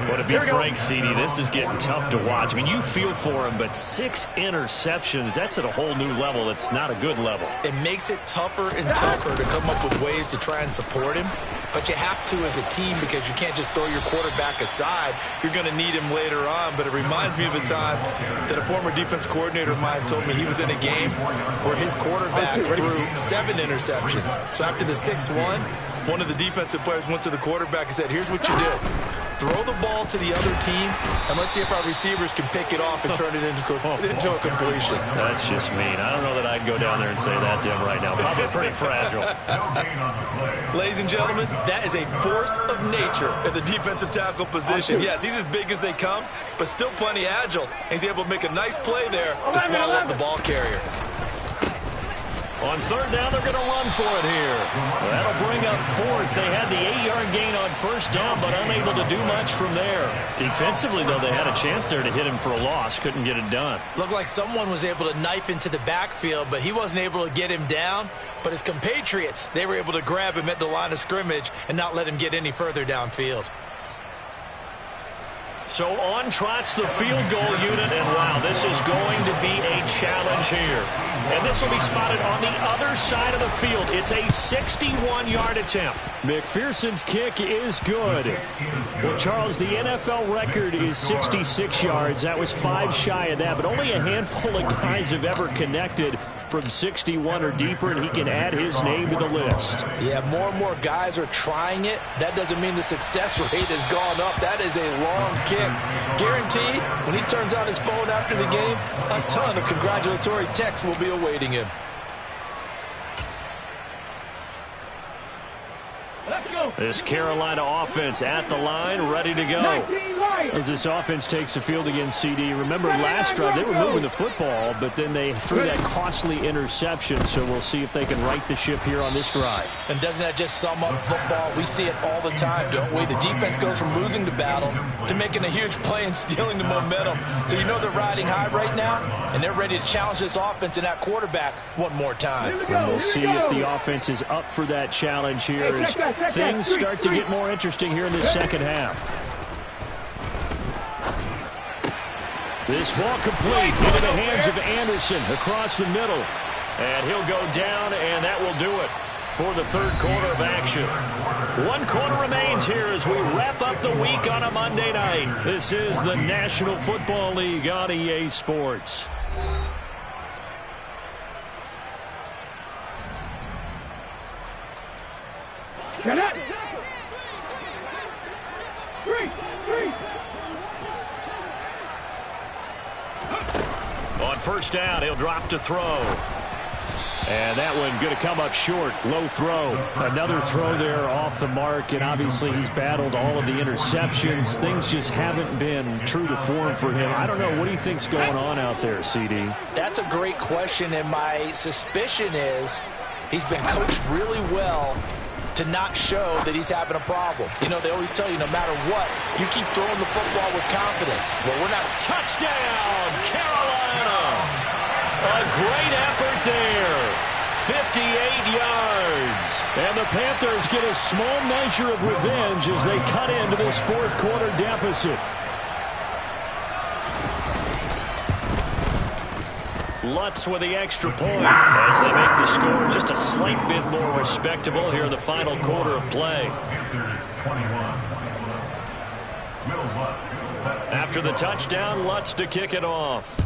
[SPEAKER 1] Well, to be frank, CD, this is getting tough to watch. I mean, you feel for him, but 6 interceptions, that's at a whole new level. It's not a good level.
[SPEAKER 3] It makes it tougher and tougher to come up with ways to try and support him. But you have to as a team because you can't just throw your quarterback aside. You're going to need him later on. But it reminds me of a time that a former defense coordinator of mine told me he was in a game where his quarterback threw 7 interceptions. So after the 6-1, one of the defensive players went to the quarterback and said, here's what you do. Throw the ball to the other team, and let's see if our receivers can pick it off and turn it into a completion.
[SPEAKER 1] That's just mean. I don't know that I'd go down there and say that to him right now. Probably pretty fragile.
[SPEAKER 3] Ladies and gentlemen, that is a force of nature at the defensive tackle position. Yes, he's as big as they come, but still plenty agile. He's able to make a nice play there to swallow up the ball carrier.
[SPEAKER 1] On 3rd down, they're going to run for it here.
[SPEAKER 5] That'll bring up 4th. They had the 8-yard gain on 1st down, but unable to do much from there.
[SPEAKER 1] Defensively, though, they had a chance there to hit him for a loss. Couldn't get it done.
[SPEAKER 3] Looked like someone was able to knife into the backfield, but he wasn't able to get him down. But his compatriots, they were able to grab him at the line of scrimmage and not let him get any further downfield.
[SPEAKER 1] So on trots the field goal unit, and wow, this is going to be a challenge here. And this will be spotted on the other side of the field. It's a 61-yard attempt.
[SPEAKER 5] McPherson's kick is good. Well, Charles, the NFL record is 66 yards. That was 5 shy of that, but only a handful of guys have ever connected from 61 or deeper, and he can add his name to the list.
[SPEAKER 3] Yeah, more and more guys are trying it. That doesn't mean the success rate has gone up. That is a long kick. Guaranteed, when he turns on his phone after the game, a ton of congratulatory texts will be awaiting him.
[SPEAKER 2] Let's go.
[SPEAKER 1] This Carolina offense at the line, ready to go.
[SPEAKER 2] 19 lights.
[SPEAKER 5] As this offense takes the field against CD, remember last drive they were moving the football, but then they threw that costly interception, so we'll see if they can right the ship here on this drive.
[SPEAKER 3] And doesn't that just sum up football? We see it all the time, don't we? The defense goes from losing the battle to making a huge play and stealing the momentum. So you know they're riding high right now, and they're ready to challenge this offense and that quarterback one more time.
[SPEAKER 5] And we'll see if the offense is up for that challenge here as things start to get more interesting here in the second half. This ball complete into the hands of Anderson across the middle.
[SPEAKER 1] And he'll go down, and that will do it for the third quarter of action. 1 quarter remains here as we wrap up the week on a Monday night. This is the National Football League on EA Sports.
[SPEAKER 2] Connect. 3.
[SPEAKER 1] On first down, he'll drop to throw.
[SPEAKER 5] And that one going to come up short. Low throw. Another throw there off the mark. And obviously he's battled all of the interceptions. Things just haven't been true to form for him. I don't know. What do you think's going on out there, CD?
[SPEAKER 3] That's a great question, and my suspicion is he's been coached really well to not show that he's having a problem. You know, they always tell you no matter what, you keep throwing the football with confidence. Well, we're not.
[SPEAKER 1] Touchdown, Carolina! A great effort there. 58 yards.
[SPEAKER 5] And the Panthers get a small measure of revenge as they cut into this fourth quarter deficit.
[SPEAKER 1] Lutz with the extra point as they make the score just a slight bit more respectable here in the final quarter of play. After the touchdown, Lutz to kick it off.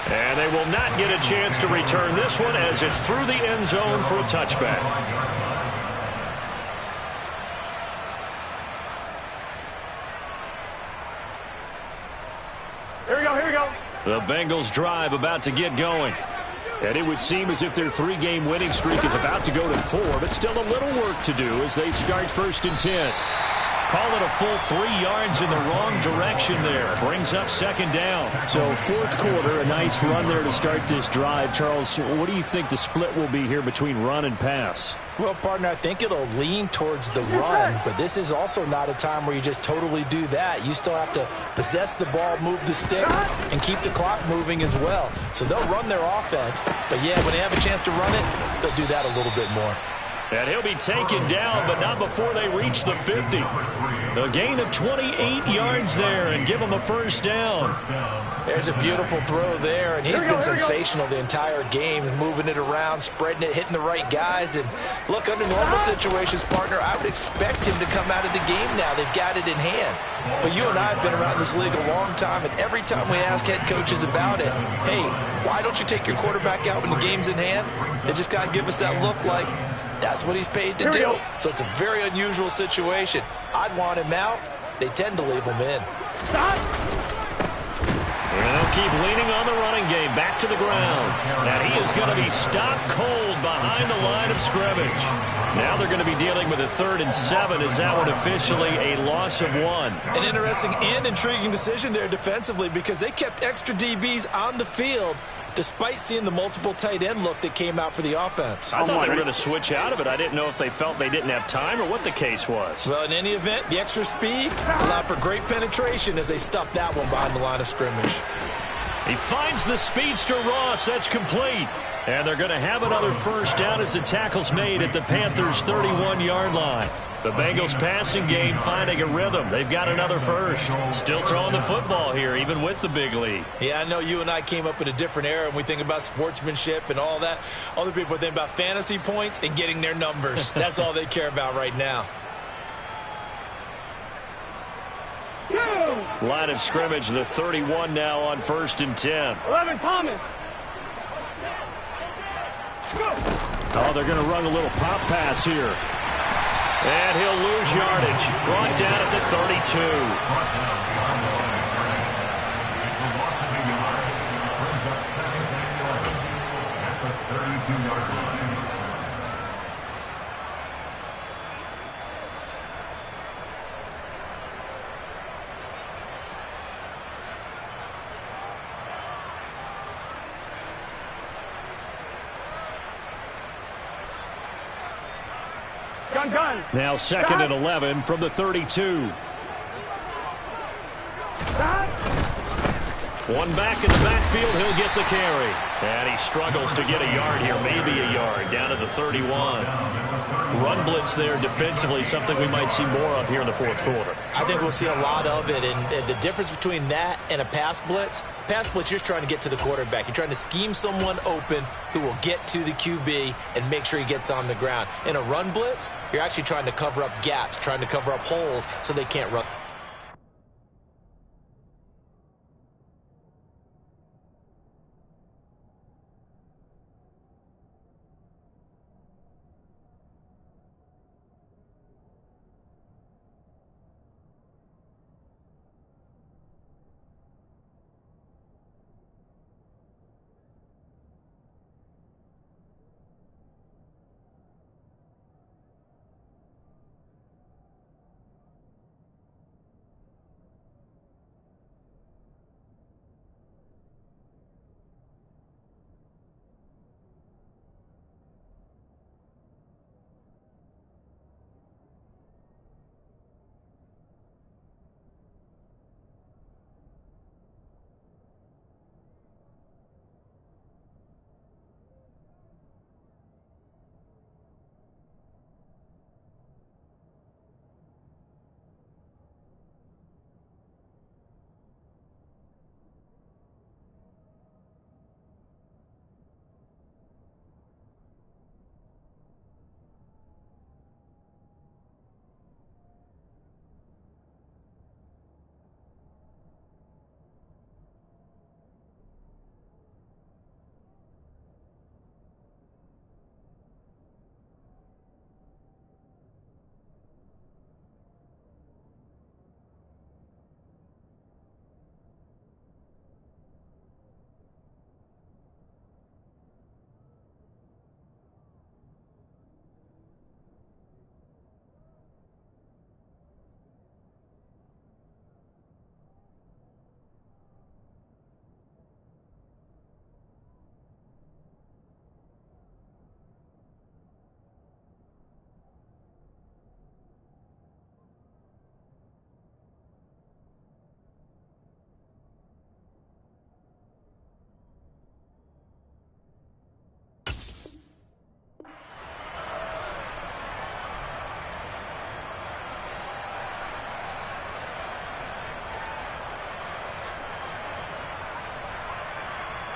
[SPEAKER 1] And they will not get a chance to return this one as it's through the end zone for a touchback.
[SPEAKER 2] Here we go.
[SPEAKER 1] The Bengals drive about to get going.
[SPEAKER 5] And it would seem as if their 3-game winning streak is about to go to 4, but still a little work to do as they start 1st and 10.
[SPEAKER 1] Call it a full 3 yards in the wrong direction there. Brings up 2nd down.
[SPEAKER 5] So fourth quarter, a nice run there to start this drive. Charles, what do you think the split will be here between run and pass?
[SPEAKER 3] Well, partner, I think it'll lean towards the run, but this is also not a time where you just totally do that. You still have to possess the ball, move the sticks, and keep the clock moving as well. So they'll run their offense, but yeah, when they have a chance to run it, they'll do that a little bit more.
[SPEAKER 1] And he'll be taken down, but not before they reach the 50. A gain of 28 yards there and give him a first down.
[SPEAKER 3] There's a beautiful throw there, and he's been sensational the entire game, moving it around, spreading it, hitting the right guys. And look, under normal situations, partner, I would expect him to come out of the game now. They've got it in hand. But you and I have been around this league a long time, and every time we ask head coaches about it, hey, why don't you take your quarterback out when the game's in hand? They just kind of give us that look like, that's what he's paid to do. So it's a very unusual situation. I'd want him out. They tend to leave him in.
[SPEAKER 1] And they'll keep leaning on the running game. Back to the ground. And he is going to be stopped cold behind the line of scrimmage. Now they're going to be dealing with a 3rd and 7. Is that one officially a loss of 1?
[SPEAKER 3] An interesting and intriguing decision there defensively because they kept extra DBs on the field despite seeing the multiple tight end look that came out for the offense.
[SPEAKER 1] I thought they were going to switch out of it. I didn't know if they felt they didn't have time or what the case was.
[SPEAKER 3] Well, in any event, the extra speed allowed for great penetration as they stuffed that one behind the line of scrimmage.
[SPEAKER 1] He finds the speedster Ross. That's complete. And they're going to have another first down as the tackle's made at the Panthers' 31-yard line. The Bengals passing game finding a rhythm. They've got another first. Still throwing the football here, even with the big lead.
[SPEAKER 3] Yeah, I know you and I came up in a different era and we think about sportsmanship and all that. Other people think about fantasy points and getting their numbers. That's all they care about right now.
[SPEAKER 1] Line of scrimmage, the 31 now on 1st and 10.
[SPEAKER 2] 11, Thomas.
[SPEAKER 5] Oh, they're going to run a little pop pass here.
[SPEAKER 1] And he'll lose yardage. Brought down at the 32.
[SPEAKER 2] Gun.
[SPEAKER 5] Now 2nd and 11 from the 32.
[SPEAKER 1] One back in the backfield, he'll get the carry. And he struggles to get a yard here, maybe a yard, down to the 31. Run blitz there defensively, something we might see more of here in the 4th quarter.
[SPEAKER 3] I think we'll see a lot of it, and the difference between that and a pass blitz, you're just trying to get to the quarterback. You're trying to scheme someone open who will get to the QB and make sure he gets on the ground. In a run blitz, you're actually trying to cover up gaps, trying to cover up holes so they can't run.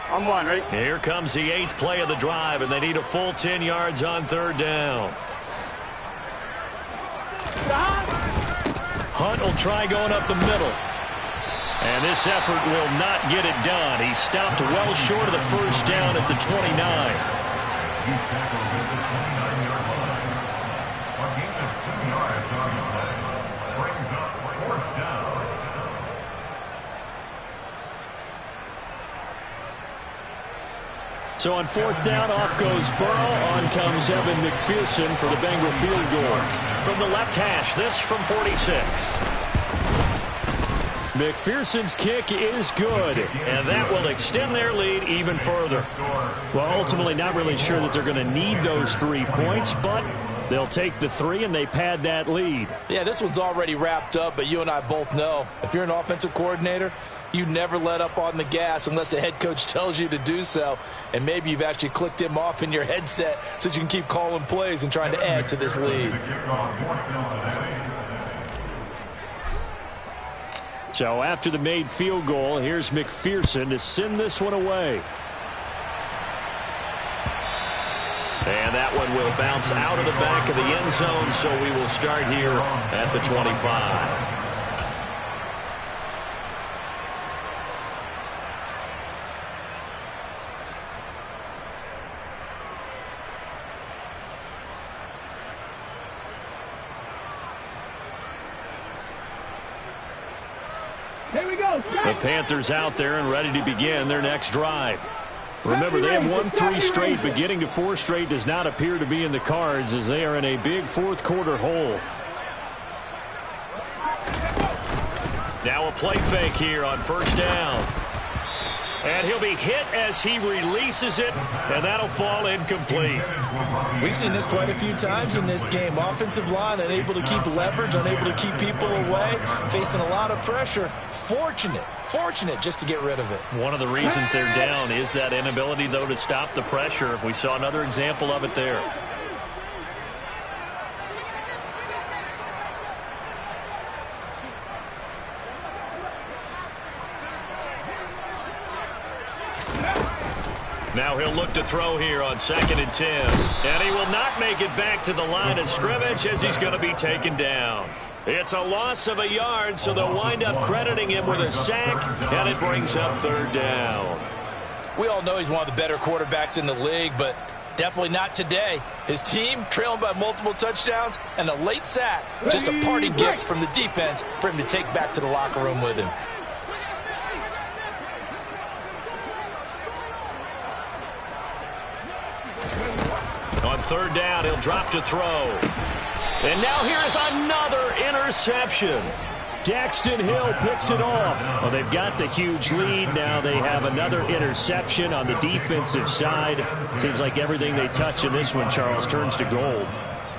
[SPEAKER 2] I'm one, right?
[SPEAKER 1] Here comes the 8th play of the drive, and they need a full 10 yards on 3rd down. Hunt will try going up the middle. And this effort will not get it done. He stopped well short of the first down at the 29.
[SPEAKER 6] He's tackled at the 29-yard line. A gain of 2 yards on the play. Brings up 4th down.
[SPEAKER 5] So on 4th down, off goes Burrow. On comes Evan McPherson for the Bengal field goal.
[SPEAKER 1] From the left hash, this from 46.
[SPEAKER 5] McPherson's kick is good.
[SPEAKER 1] And that will extend their lead even further.
[SPEAKER 5] Well, ultimately not really sure that they're going to need those 3 points, but they'll take the 3 and they pad that lead.
[SPEAKER 3] Yeah, this one's already wrapped up, but you and I both know if you're an offensive coordinator, You never let up on the gas unless the head coach tells you to do so. And maybe you've actually clicked him off in your headset so you can keep calling plays and trying to add to this lead.
[SPEAKER 5] So after the made field goal, here's McPherson to send this one away.
[SPEAKER 1] And that one will bounce out of the back of the end zone, so we will start here at the 25.
[SPEAKER 2] Here we go.
[SPEAKER 5] The Panthers out there and ready to begin their next drive. Remember, they have won 3 straight, but getting to 4 straight does not appear to be in the cards as they are in a big fourth quarter hole.
[SPEAKER 1] Now a play fake here on first down. And he'll be hit as he releases it, and that'll fall incomplete.
[SPEAKER 3] We've seen this quite a few times in this game. Offensive line unable to keep leverage, unable to keep people away, facing a lot of pressure. Fortunate just to get rid of it.
[SPEAKER 1] One of the reasons they're down is that inability, though, to stop the pressure. We saw another example of it there. Now he'll look to throw here on 2nd and 10. And he will not make it back to the line of scrimmage as he's going to be taken down. It's a loss of a yard, so they'll wind up crediting him with a sack, and it brings up 3rd down.
[SPEAKER 3] We all know he's one of the better quarterbacks in the league, but definitely not today. His team trailing by multiple touchdowns and a late sack. Just a parting gift from the defense for him to take back to the locker room with him.
[SPEAKER 1] On 3rd down, he'll drop to throw. And now here's another interception.
[SPEAKER 5] Daxton Hill picks it off. Well, they've got the huge lead. Now they have another interception on the defensive side. Seems like everything they touch in this one, Charles, turns to gold.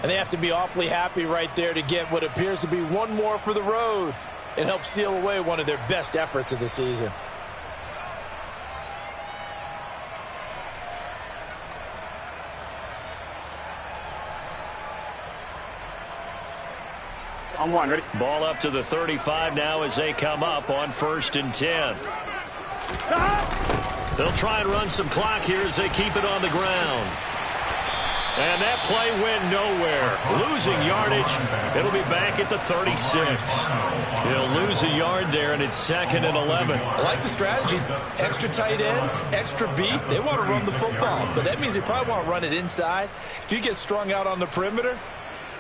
[SPEAKER 3] And they have to be awfully happy right there to get what appears to be one more for the road and help seal away one of their best efforts of the season.
[SPEAKER 2] On 1, ready?
[SPEAKER 1] Ball up to the 35 now as they come up on 1st and 10. They'll try and run some clock here as they keep it on the ground. And that play went nowhere. Losing yardage. It'll be back at the 36. He'll lose a yard there, and it's 2nd and 11.
[SPEAKER 3] I like the strategy. Extra tight ends, extra beef. They want to run the football, but that means they probably want to run it inside. If you get strung out on the perimeter,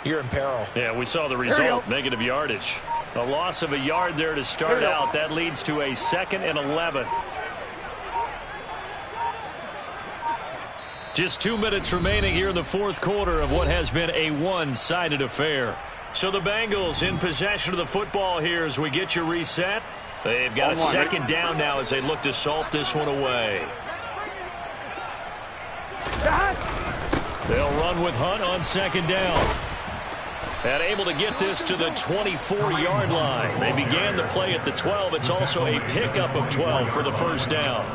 [SPEAKER 3] you're in peril.
[SPEAKER 1] Yeah, we saw the result, negative yardage. A loss of a yard there to start out. That leads to a 2nd and 11. Just 2 minutes remaining here in the fourth quarter of what has been a one-sided affair. So the Bengals in possession of the football here as we get you reset. They've got a 2nd down now as they look to salt this one away. They'll run with Hunt on 2nd down. And able to get this to the 24-yard line. They began the play at the 12. It's also a pickup of 12 for the 1st down.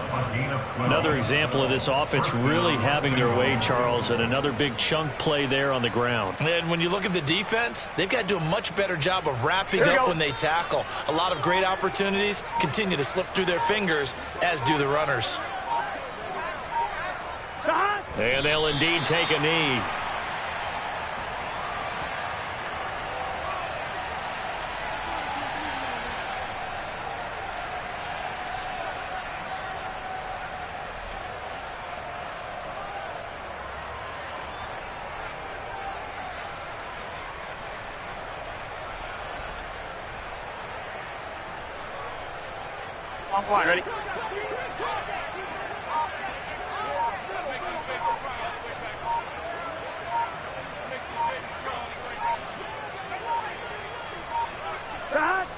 [SPEAKER 1] Another example of this offense really having their way, Charles, and another big chunk play there on the ground.
[SPEAKER 3] And when you look at the defense, they've got to do a much better job of wrapping up when they tackle. A lot of great opportunities continue to slip through their fingers, as do the runners.
[SPEAKER 1] And they'll indeed take a knee.
[SPEAKER 2] On 1, ready?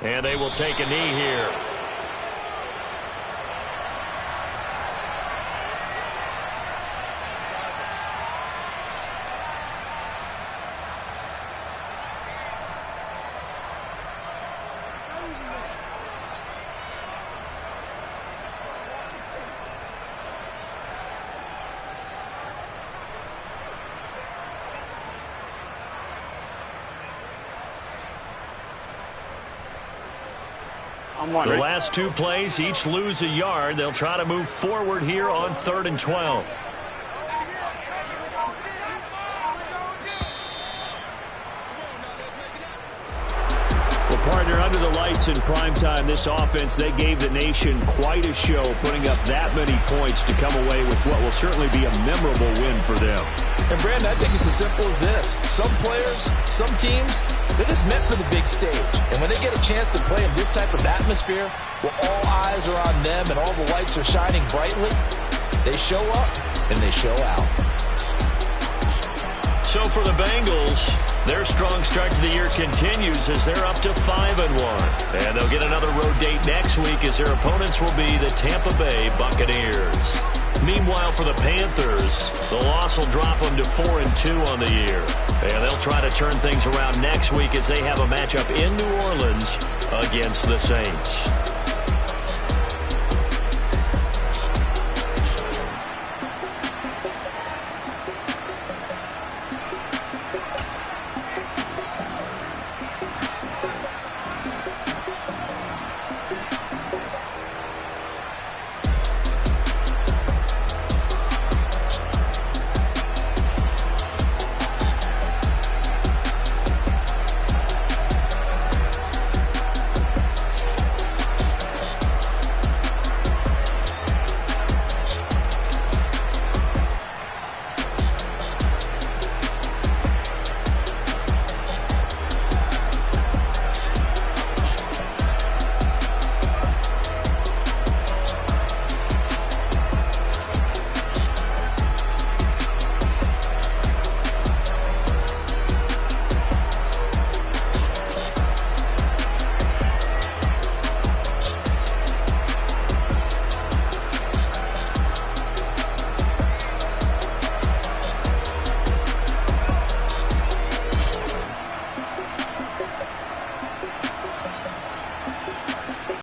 [SPEAKER 1] And they will take a knee here.
[SPEAKER 2] On one,
[SPEAKER 1] The
[SPEAKER 2] ready?
[SPEAKER 1] last two plays, each lose a yard. They'll try to move forward here on 3rd and 12.
[SPEAKER 5] Well, partner, under the lights in primetime, this offense, they gave the nation quite a show, putting up that many points to come away with what will certainly be a memorable win for them.
[SPEAKER 3] And, Brandon, I think it's as simple as this. Some players, some teams, they're just meant for the big stage. And when they get a chance to play in this type of atmosphere, where all eyes are on them and all the lights are shining brightly, they show up and they show out.
[SPEAKER 1] So for the Bengals, their strong start to the year continues as they're up to 5-1. And they'll get another road date next week as their opponents will be the Tampa Bay Buccaneers. Meanwhile, for the Panthers, the loss will drop them to 4-2 on the year. And they'll try to turn things around next week as they have a matchup in New Orleans against the Saints.